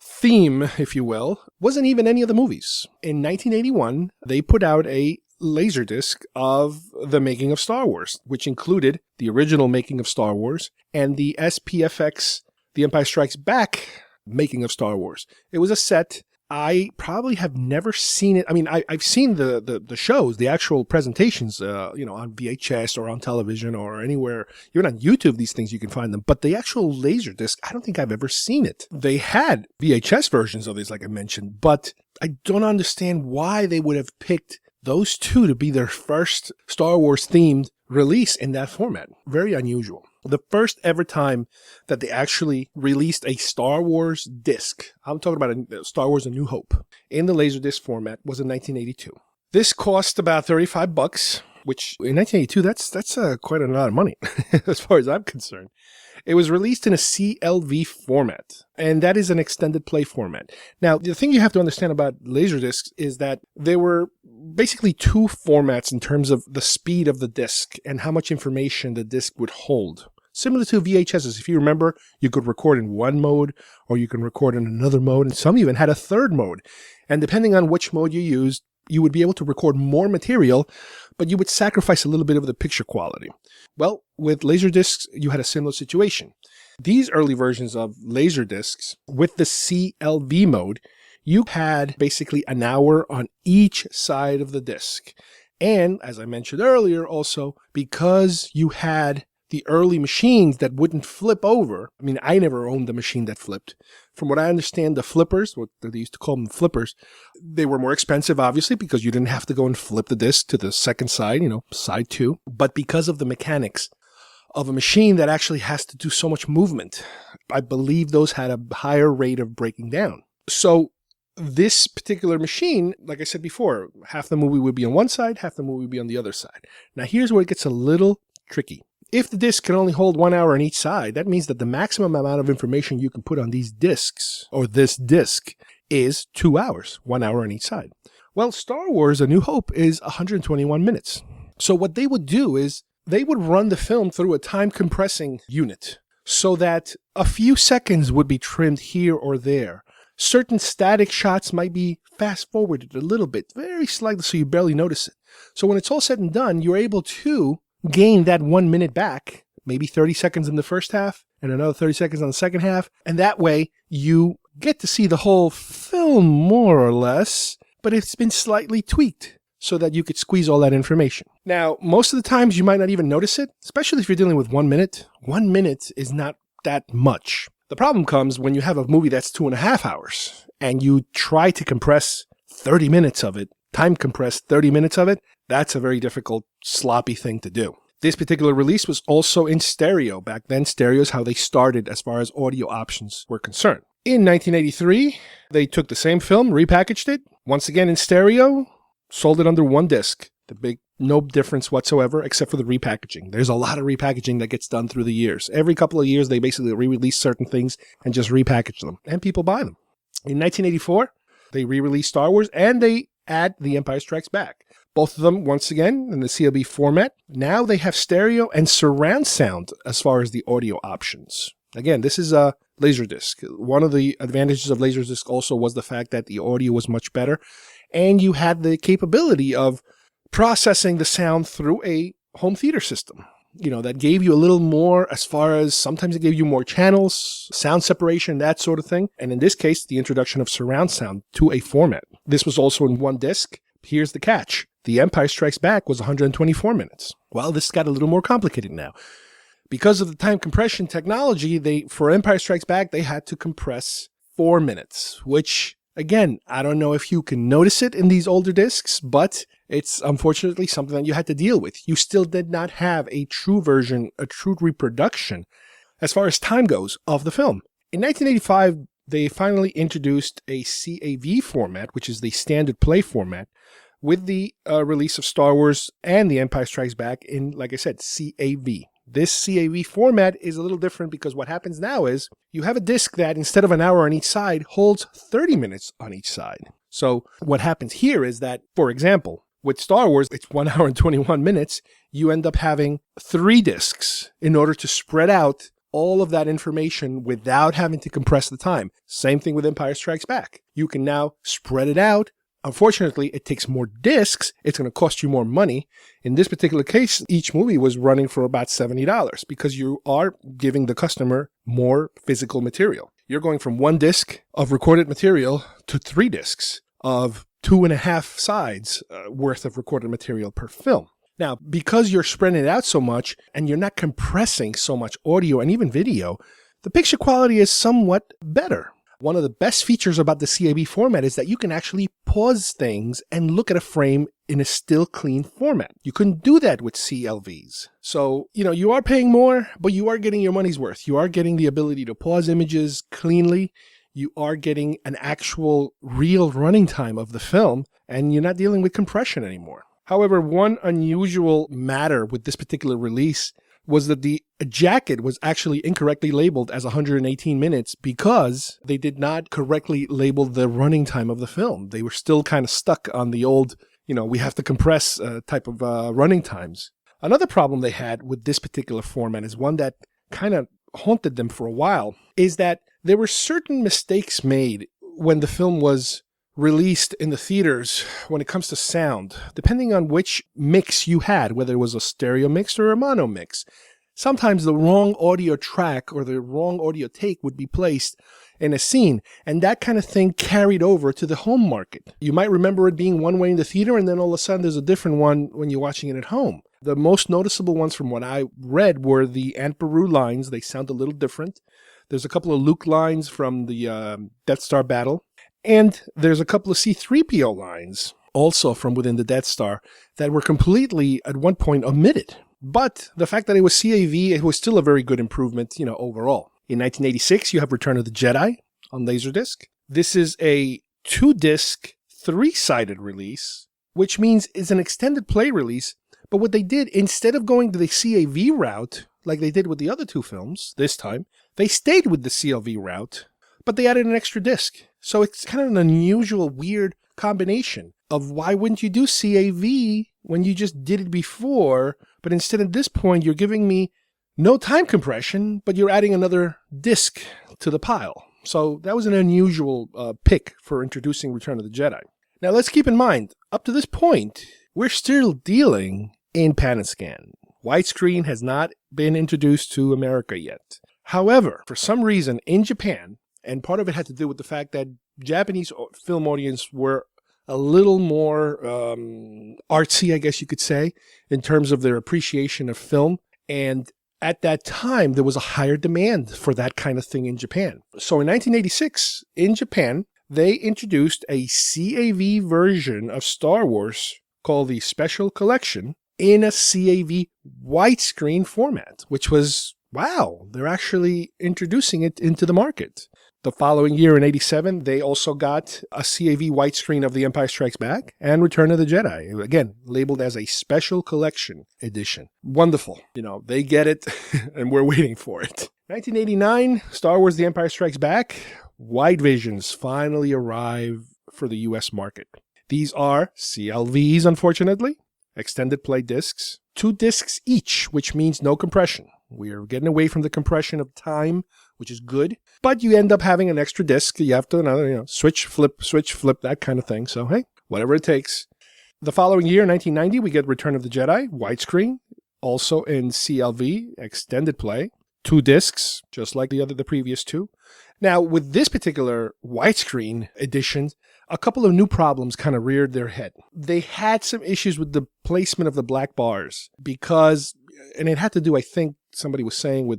theme, if you will, wasn't even any of the movies. In 1981, they put out a Laserdisc of the making of Star Wars, which included the original making of Star Wars and the SPFX, The Empire Strikes Back making of Star Wars. It was a set. I probably have never seen it. I mean, I've seen the shows, the actual presentations, on VHS or on television or anywhere. Even on YouTube, these things, you can find them. But the actual Laserdisc, I don't think I've ever seen it. They had VHS versions of these, like I mentioned, but I don't understand why they would have picked those two to be their first Star Wars themed release in that format. Very unusual. The first ever time that they actually released a Star Wars disc, I'm talking about a Star Wars A New Hope, in the Laserdisc format was in 1982. This cost about $35, which in 1982, that's quite a lot of money as far as I'm concerned. It was released in a CLV format, and that is an extended play format. Now, the thing you have to understand about Laserdiscs is that there were basically two formats in terms of the speed of the disc and how much information the disc would hold. Similar to VHSs, if you remember, you could record in one mode or you can record in another mode, and some even had a third mode. And depending on which mode you used, you would be able to record more material, but you would sacrifice a little bit of the picture quality. Well, with Laserdiscs, you had a similar situation. These early versions of Laserdiscs, with the CLV mode, you had basically an hour on each side of the disc. And, as I mentioned earlier, also, because you had the early machines that wouldn't flip over. I mean, I never owned a machine that flipped. From what I understand, the flippers, what they used to call them flippers, they were more expensive, obviously, because you didn't have to go and flip the disc to the second side, side 2. But because of the mechanics of a machine that actually has to do so much movement, I believe those had a higher rate of breaking down. So this particular machine, like I said before, half the movie would be on one side, half the movie would be on the other side. Now, here's where it gets a little tricky. If the disc can only hold 1 hour on each side, that means that the maximum amount of information you can put on these discs, or this disc, is 2 hours, 1 hour on each side. Well, Star Wars A New Hope is 121 minutes. So what they would do is they would run the film through a time compressing unit so that a few seconds would be trimmed here or there. Certain static shots might be fast forwarded a little bit, very slightly, so you barely notice it. So when it's all said and done, you're able to gain that 1 minute back maybe 30 seconds in the first half and another 30 seconds on the second half. And that way you get to see the whole film more or less, but it's been slightly tweaked so that you could squeeze all that information. Now, most of the times you might not even notice it, especially if you're dealing with 1 minute. 1 minute is not that much. The problem comes when you have a movie that's 2.5 hours and you try to compress 30 minutes of it, time compress 30 minutes of it. That's a very difficult, sloppy thing to do. This particular release was also in stereo. Back then, stereo is how they started as far as audio options were concerned. In 1983, they took the same film, repackaged it, once again in stereo, sold it under one disc. No difference whatsoever except for the repackaging. There's a lot of repackaging that gets done through the years. Every couple of years, they basically re-release certain things and just repackage them, and people buy them. In 1984, they re-release Star Wars, and they add The Empire Strikes Back. Both of them, once again, in the CLB format. Now they have stereo and surround sound as far as the audio options. Again, this is a Laserdisc. One of the advantages of Laserdisc also was the fact that the audio was much better, and you had the capability of processing the sound through a home theater system. That gave you a little more as far as sometimes it gave you more channels, sound separation, that sort of thing. And in this case, the introduction of surround sound to a format. This was also in one disc. Here's the catch. The Empire Strikes Back was 124 minutes. Well, this got a little more complicated now. Because of the time compression technology, for Empire Strikes Back, they had to compress 4 minutes, which, again, I don't know if you can notice it in these older discs, but it's unfortunately something that you had to deal with. You still did not have a true version, a true reproduction, as far as time goes, of the film. In 1985, they finally introduced a CAV format, which is the standard play format, with the release of Star Wars and The Empire Strikes Back in, like I said, CAV. This CAV format is a little different because what happens now is you have a disc that instead of an hour on each side holds 30 minutes on each side. So what happens here is that, for example, with Star Wars, it's 1 hour and 21 minutes. You end up having 3 discs in order to spread out all of that information without having to compress the time. Same thing with Empire Strikes Back. You can now spread it out. Unfortunately, it takes more discs. It's going to cost you more money. In this particular case, each movie was running for about $70 because you are giving the customer more physical material. You're going from 1 disc of recorded material to 3 discs of 2.5 sides worth of recorded material per film. Now, because you're spreading it out so much and you're not compressing so much audio and even video, the picture quality is somewhat better. One of the best features about the CAV format is that you can actually pause things and look at a frame in a still clean format. You couldn't do that with CLVs. So, you are paying more, but you are getting your money's worth. You are getting the ability to pause images cleanly. You are getting an actual real running time of the film, and you're not dealing with compression anymore. However, one unusual matter with this particular release was that the jacket was actually incorrectly labeled as 118 minutes because they did not correctly label the running time of the film. They were still kind of stuck on the old, we have to compress type of running times. Another problem they had with this particular format is one that kind of haunted them for a while, is that there were certain mistakes made when the film was released in the theaters when it comes to sound, depending on which mix you had, whether it was a stereo mix or a mono mix. Sometimes the wrong audio track or the wrong audio take would be placed in a scene, and that kind of thing carried over to the home market. You might remember it being one way in the theater, and then all of a sudden there's a different one when you're watching it at home. The most noticeable ones from what I read were the Aunt Beru lines. They sound a little different. There's a couple of Luke lines from the Death Star battle. And there's a couple of C-3PO lines also from within the Death Star that were completely, at one point, omitted. But the fact that it was CAV, it was still a very good improvement, overall. In 1986, you have Return of the Jedi on Laserdisc. This is a 2-disc, 3-sided release, which means it's an extended play release. But what they did, instead of going to the CAV route, like they did with the other 2 films this time, they stayed with the CLV route, but they added an extra disc. So it's kind of an unusual, weird combination of why wouldn't you do CAV when you just did it before, but instead at this point you're giving me no time compression, but you're adding another disc to the pile. So that was an unusual pick for introducing Return of the Jedi. Now let's keep in mind, up to this point, we're still dealing in pan and scan. Widescreen has not been introduced to America yet. However, for some reason in Japan, and part of it had to do with the fact that Japanese film audience were a little more artsy, I guess you could say, in terms of their appreciation of film. And at that time, there was a higher demand for that kind of thing in Japan. So in 1986, in Japan, they introduced a CAV version of Star Wars called the Special Collection in a CAV widescreen format, which was, wow, they're actually introducing it into the market. The following year in 87, they also got a CAV widescreen of The Empire Strikes Back and Return of the Jedi, again, labeled as a Special Collection edition. Wonderful. They get it, and we're waiting for it. 1989, Star Wars The Empire Strikes Back, wide visions finally arrive for the U.S. market. These are CLVs, unfortunately, extended play discs, 2 discs each, which means no compression. We're getting away from the compression of time, which is good, but you end up having an extra disc. You have to, switch, flip, that kind of thing. So, hey, whatever it takes. The following year, 1990, we get Return of the Jedi, widescreen, also in CLV, extended play, 2 discs, just like the previous 2. Now, with this particular widescreen edition, a couple of new problems kind of reared their head. They had some issues with the placement of the black bars because, and it had to do, I think, somebody was saying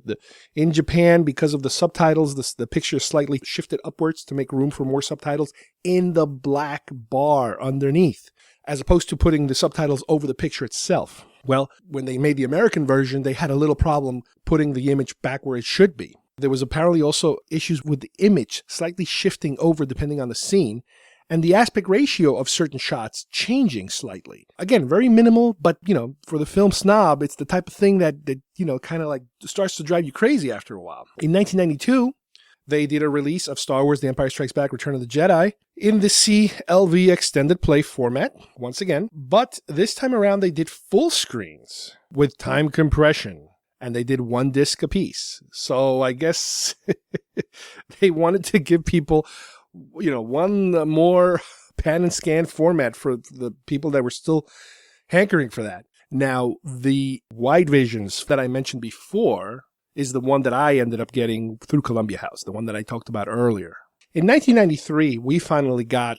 in Japan, because of the subtitles, the picture is slightly shifted upwards to make room for more subtitles in the black bar underneath, as opposed to putting the subtitles over the picture itself. Well, when they made the American version, they had a little problem putting the image back where it should be. There was apparently also issues with the image slightly shifting over depending on the scene, and the aspect ratio of certain shots changing slightly. Again, very minimal, but, for the film snob, it's the type of thing that kind of like starts to drive you crazy after a while. In 1992, they did a release of Star Wars The Empire Strikes Back, Return of the Jedi in the CLV extended play format, once again, but this time around they did full screens with time compression, and they did 1 disc apiece. So I guess they wanted to give people one more pan and scan format for the people that were still hankering for that. Now, the wide visions that I mentioned before is the one that I ended up getting through Columbia House, the one that I talked about earlier. In 1993, we finally got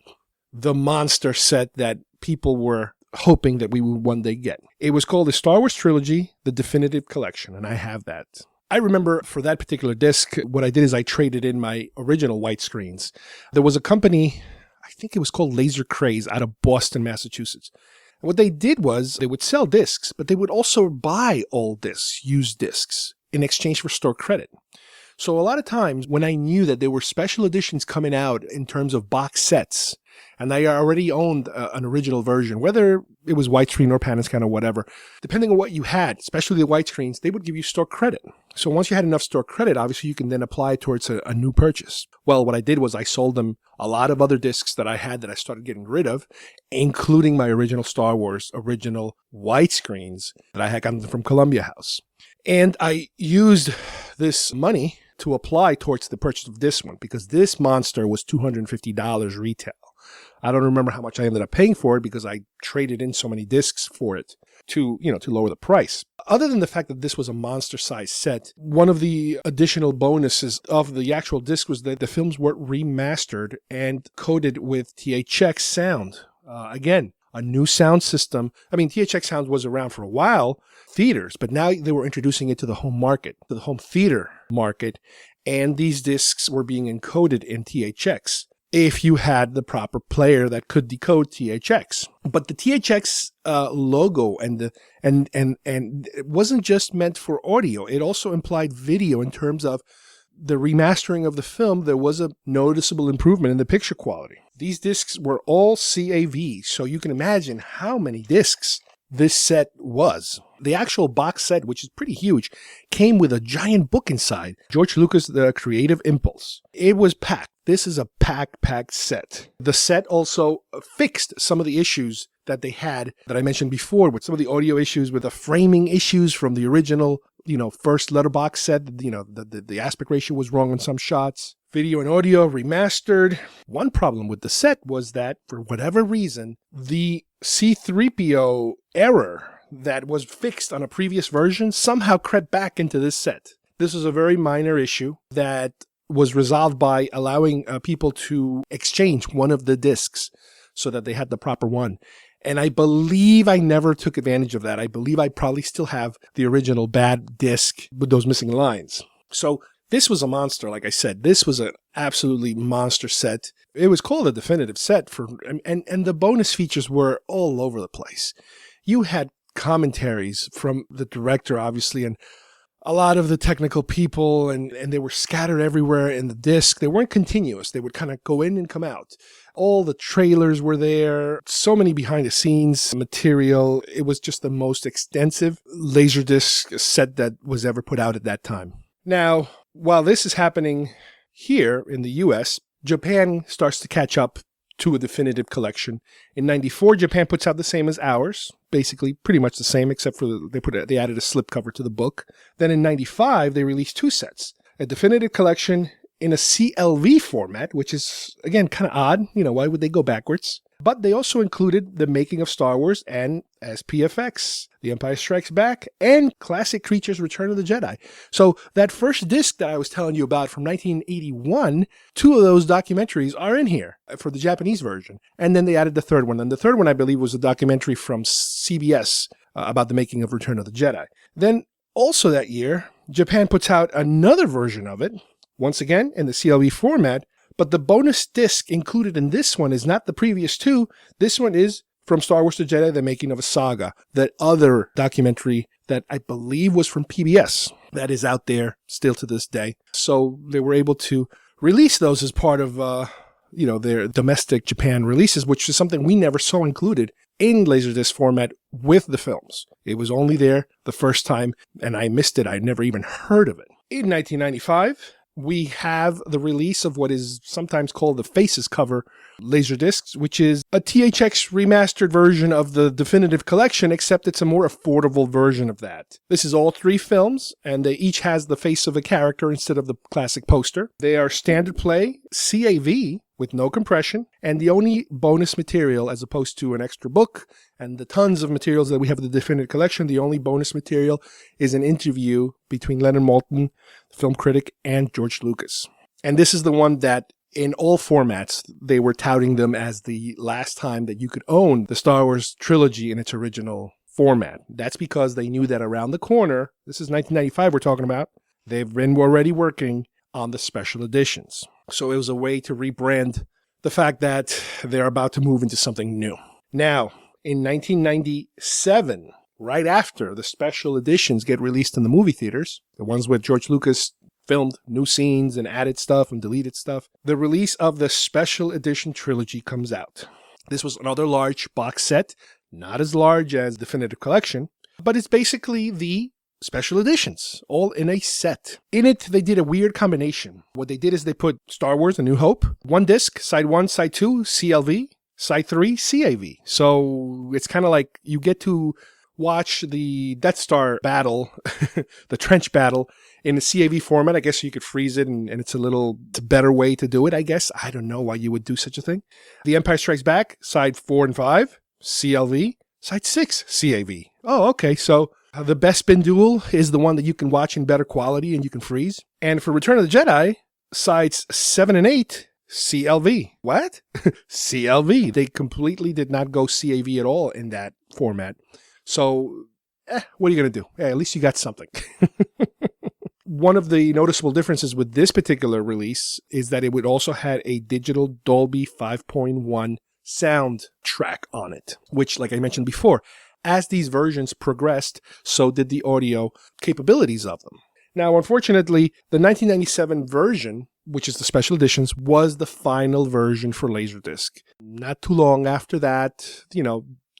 the monster set that people were hoping that we would one day get. It was called the Star Wars Trilogy, the Definitive Collection, and I have that. I remember for that particular disc, what I did is I traded in my original widescreens. There was a company, I think it was called Laser Craze, out of Boston, Massachusetts. And what they did was they would sell discs, but they would also buy old discs, used discs, in exchange for store credit. So a lot of times when I knew that there were special editions coming out in terms of box sets, and I already owned an original version, whether it was widescreen or pan and scan or whatever, depending on what you had, especially the widescreens, they would give you store credit. So once you had enough store credit, obviously you can then apply towards a new purchase. Well, what I did was I sold them a lot of other discs that I had that I started getting rid of, including my original Star Wars, original widescreens that I had gotten from Columbia House. And I used this money to apply towards the purchase of this one because this monster was $250 retail. I don't remember how much I ended up paying for it because I traded in so many discs for it to lower the price. Other than the fact that this was a monster-sized set, one of the additional bonuses of the actual disc was that the films were remastered and coded with THX sound. Again, a new sound system. I mean, THX sound was around for a while, theaters, but now they were introducing it to the home market, to the home theater market, and these discs were being encoded in THX if you had the proper player that could decode THX. But the THX logo and it wasn't just meant for audio. It also implied video in terms of the remastering of the film. There was a noticeable improvement in the picture quality. These discs were all CAV, so you can imagine how many discs this set was. The actual box set, which is pretty huge, came with a giant book inside. George Lucas, The Creative Impulse. It was packed. This is a packed set. The set also fixed some of the issues that they had that I mentioned before with some of the audio issues, with the framing issues from the original, first letterbox set. The aspect ratio was wrong on some shots. Video and audio remastered. One problem with the set was that, for whatever reason, the C-3PO error that was fixed on a previous version somehow crept back into this set. This is a very minor issue that was resolved by allowing people to exchange one of the discs so that they had the proper one. And I believe I never took advantage of that. I believe I probably still have the original bad disc with those missing lines. So this was a monster, like I said. This was an absolutely monster set. It was called a definitive set and the bonus features were all over the place. You had commentaries from the director, obviously, and a lot of the technical people, and they were scattered everywhere in the disc. They weren't continuous. They would kind of go in and come out. All the trailers were there. So many behind-the-scenes material. It was just the most extensive Laserdisc set that was ever put out at that time. Now, while this is happening here in the U.S., Japan starts to catch up to a definitive collection. In 94, Japan puts out the same as ours, basically pretty much the same, except for they added a slipcover to the book. Then in 95, they released two sets, a definitive collection in a CLV format, which is, again, kind of odd. Why would they go backwards? But they also included the making of Star Wars and SPFX, The Empire Strikes Back, and Classic Creatures Return of the Jedi. So that first disc that I was telling you about from 1981, two of those documentaries are in here for the Japanese version. And then they added the third one. And the third one, I believe, was a documentary from CBS about the making of Return of the Jedi. Then also that year, Japan puts out another version of it, once again in the CLV format. But the bonus disc included in this one is not the previous two. This one is from Star Wars: The Jedi, The Making of a Saga, that other documentary that I believe was from PBS that is out there still to this day. So they were able to release those as part of their domestic Japan releases, which is something we never saw included in Laserdisc format with the films. It was only there the first time, and I missed it. I never even heard of it. In 1995... we have the release of what is sometimes called the Faces cover Laserdiscs, which is a THX remastered version of the definitive collection, except it's a more affordable version of that. This is all three films, and they each has the face of a character instead of the classic poster. They are standard play, CAV, with no compression, and the only bonus material, as opposed to an extra book and the tons of materials that we have in the definitive collection, the only bonus material is an interview between Leonard Maltin, the film critic, and George Lucas. And this is the one that, in all formats, they were touting them as the last time that you could own the Star Wars trilogy in its original format. That's because they knew that around the corner, this is 1995 we're talking about, they've been already working on the special editions. So it was a way to rebrand the fact that they're about to move into something new. Now, in 1997, right after the special editions get released in the movie theaters, the ones where George Lucas filmed new scenes and added stuff and deleted stuff, the release of the special edition trilogy comes out. This was another large box set, not as large as Definitive Collection, but it's basically the special editions, all in a set. In it, they did a weird combination. What they did is they put Star Wars: A New Hope, one disc, side 1, side 2, CLV, side 3, CAV. So it's kind of like you get to watch the Death Star battle, the trench battle, in the CAV format. I guess you could freeze it, and it's a better way to do it, I guess. I don't know why you would do such a thing. The Empire Strikes Back, side 4 and 5, CLV, side 6, CAV. Oh, okay, so the Best Bin Duel is the one that you can watch in better quality and you can freeze. And for Return of the Jedi, sides 7 and 8, CLV. What? CLV. They completely did not go CAV at all in that format. So, what are you going to do? At least you got something. One of the noticeable differences with this particular release is that it would also had a digital Dolby 5.1 sound track on it, which, like I mentioned before, as these versions progressed, so did the audio capabilities of them. Now, unfortunately, the 1997 version, which is the special editions, was the final version for Laserdisc. Not too long after that,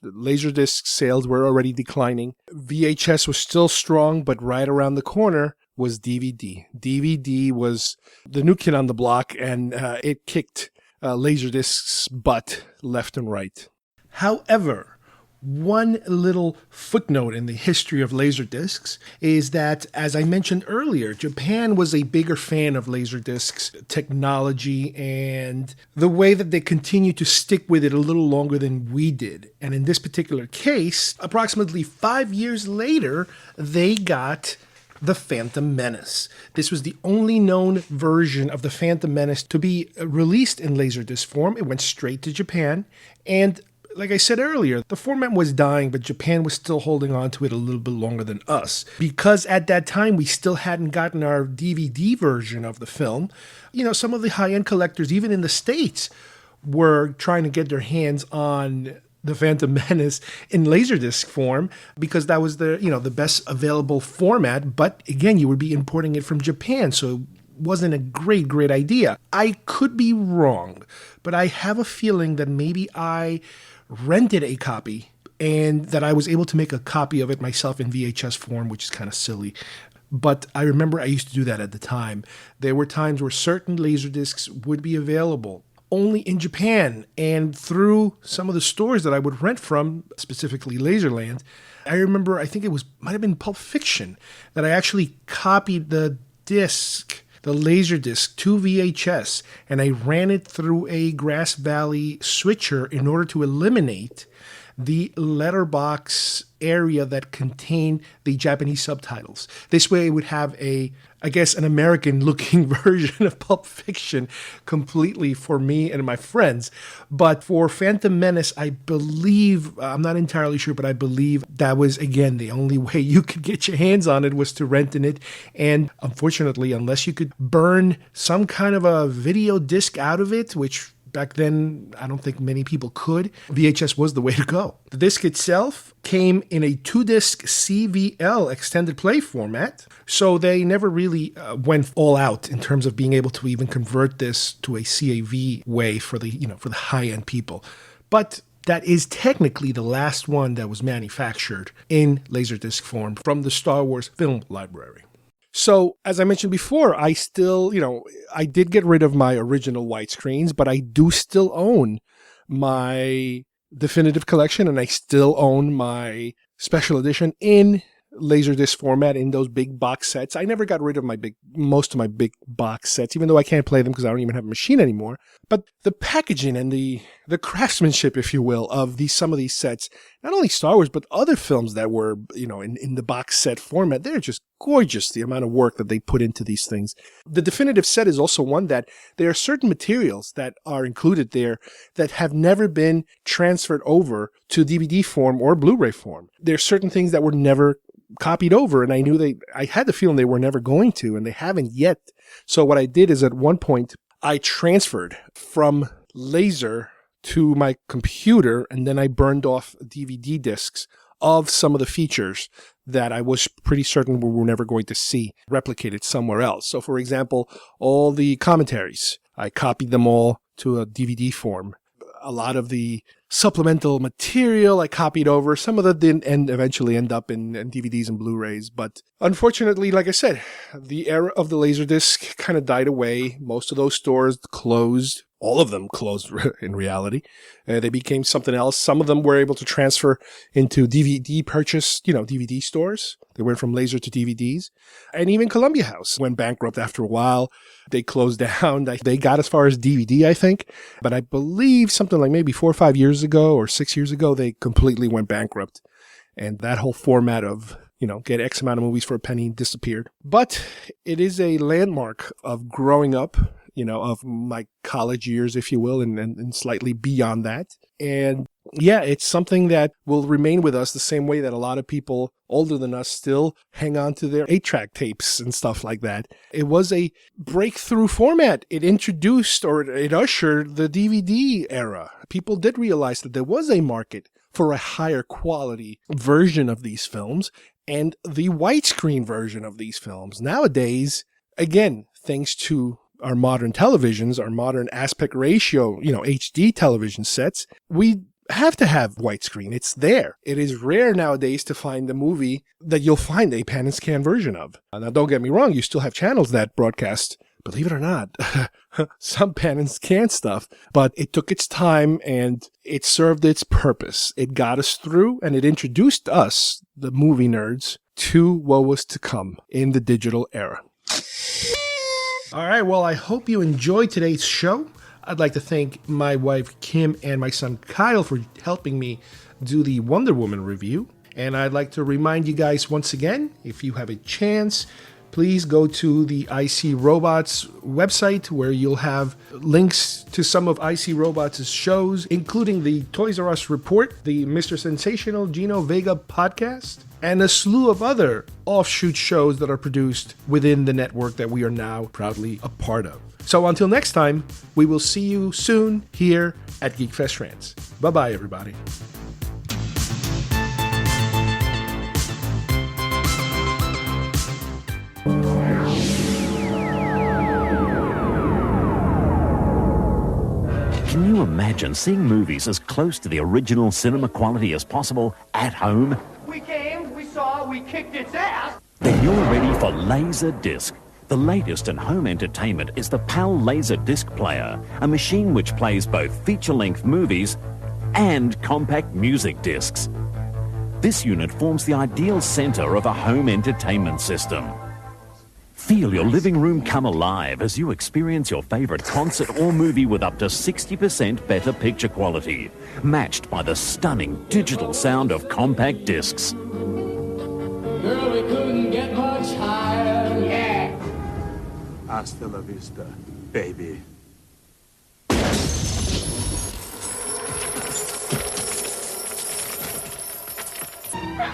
Laserdisc sales were already declining. VHS was still strong, but right around the corner was DVD. DVD was the new kid on the block, and it kicked Laserdisc's butt left and right. However, One little footnote in the history of Laserdiscs is that, as I mentioned earlier, Japan was a bigger fan of Laserdiscs technology and the way that they continued to stick with it a little longer than we did. And in this particular case, approximately 5 years later, they got The Phantom Menace. This was the only known version of The Phantom Menace to be released in Laserdisc form. It went straight to Japan, and like I said earlier, the format was dying, but Japan was still holding on to it a little bit longer than us. Because at that time, we still hadn't gotten our DVD version of the film. You know, some of the high-end collectors, even in the States, were trying to get their hands on The Phantom Menace in Laserdisc form because that was the best available format. But again, you would be importing it from Japan, so it wasn't a great idea. I could be wrong, but I have a feeling that maybe I rented a copy and that I was able to make a copy of it myself in VHS form, which is kind of silly. But I remember I used to do that at the time. There were times where certain Laserdiscs would be available only in Japan, and through some of the stores that I would rent from, specifically Laserland. I remember, I think might have been Pulp Fiction, that I actually copied the Laserdisc to VHS, and I ran it through a Grass Valley switcher in order to eliminate the letterbox area that contained the Japanese subtitles. This way it would have an American-looking version of Pulp Fiction completely for me and my friends. But for Phantom Menace, I believe, I'm not entirely sure, but I believe that was, again, the only way you could get your hands on it was to renting it. And unfortunately, unless you could burn some kind of a video disc out of it, which back then, I don't think many people could, VHS was the way to go. The disc itself came in a 2-disc CVL extended play format, so they never really went all out in terms of being able to even convert this to a CAV way for the high-end people. But that is technically the last one that was manufactured in Laserdisc form from the Star Wars film library. So, as I mentioned before, I still, I did get rid of my original widescreens, but I do still own my definitive collection, and I still own my special edition in Laserdisc format in those big box sets. I never got rid of most of my big box sets, even though I can't play them because I don't even have a machine anymore. But the packaging and the craftsmanship, if you will, of some of these sets, not only Star Wars, but other films that were, in the box set format, they're just gorgeous, the amount of work that they put into these things. The definitive set is also one that there are certain materials that are included there that have never been transferred over to DVD form or Blu-ray form. There are certain things that were never copied over, and I had the feeling they were never going to, and they haven't yet. So what I did is at one point, I transferred from Laser to my computer, and then I burned off DVD discs of some of the features that I was pretty certain we were never going to see replicated somewhere else. So, for example, all the commentaries, I copied them all to a DVD form. A lot of the supplemental material I copied over. Some of that didn't eventually end up in DVDs and Blu-rays. But unfortunately, like I said, the era of the Laserdisc kind of died away. Most of those stores closed. All of them closed in reality. They became something else. Some of them were able to transfer into DVD purchase, DVD stores. They went from laser to DVDs. And even Columbia House went bankrupt after a while. They closed down. They got as far as DVD, I think. But I believe something like maybe 4 or 5 years ago or 6 years ago, they completely went bankrupt. And that whole format of, get X amount of movies for a penny disappeared. But it is a landmark of growing up, of my college years, if you will, and slightly beyond that. And yeah, it's something that will remain with us the same way that a lot of people older than us still hang on to their 8-track tapes and stuff like that. It was a breakthrough format. It introduced or it ushered the DVD era. People did realize that there was a market for a higher quality version of these films and the widescreen version of these films. Nowadays, again, thanks to our modern televisions, our modern aspect ratio, HD television sets, we have to have widescreen. It's there. It is rare nowadays to find a movie that you'll find a pan and scan version of. Now, don't get me wrong, you still have channels that broadcast believe it or not, some parents can stuff, but it took its time and it served its purpose. It got us through and it introduced us, the movie nerds, to what was to come in the digital era. All right, well, I hope you enjoyed today's show. I'd like to thank my wife, Kim, and my son, Kyle, for helping me do the Wonder Woman review. And I'd like to remind you guys once again, if you have a chance, please go to the IC Robots website where you'll have links to some of IC Robots' shows, including the Toys R Us Report, the Mr. Sensational Gino Vega podcast, and a slew of other offshoot shows that are produced within the network that we are now proudly a part of. So until next time, we will see you soon here at Geekfest Rants. Bye-bye, everybody. Can you imagine seeing movies as close to the original cinema quality as possible at home? We came, we saw, we kicked its ass. Then you're ready for Laserdisc. The latest in home entertainment is the PAL Laserdisc player, a machine which plays both feature-length movies and compact music discs. This unit forms the ideal center of a home entertainment system. Feel your living room come alive as you experience your favorite concert or movie with up to 60% better picture quality, matched by the stunning digital sound of compact discs. Girl, we couldn't get much higher, yeah. Hasta la vista, baby.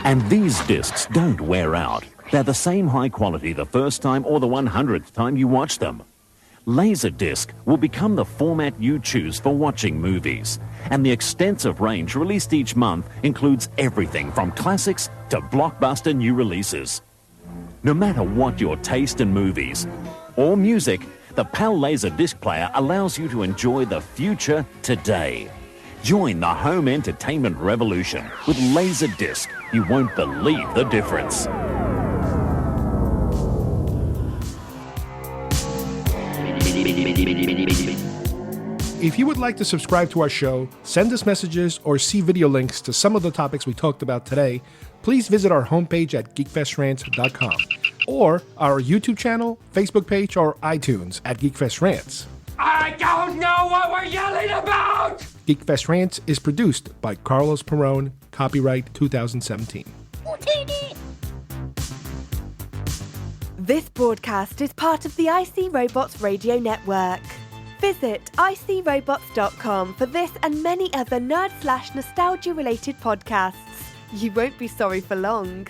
And these discs don't wear out. They're the same high quality the first time or the 100th time you watch them. Laserdisc will become the format you choose for watching movies. And the extensive range released each month includes everything from classics to blockbuster new releases. No matter what your taste in movies or music, the PAL Laserdisc player allows you to enjoy the future today. Join the home entertainment revolution with Laserdisc. You won't believe the difference. If you would like to subscribe to our show, send us messages, or see video links to some of the topics we talked about today, please visit our homepage at geekfestrants.com or our YouTube channel, Facebook page, or iTunes at Geekfest Rants. I don't know what we're yelling about! Geekfest Rants is produced by Carlos Perón, copyright 2017. This broadcast is part of the IC Robots Radio Network. Visit icrobots.com for this and many other nerd/nostalgia related podcasts. You won't be sorry for long.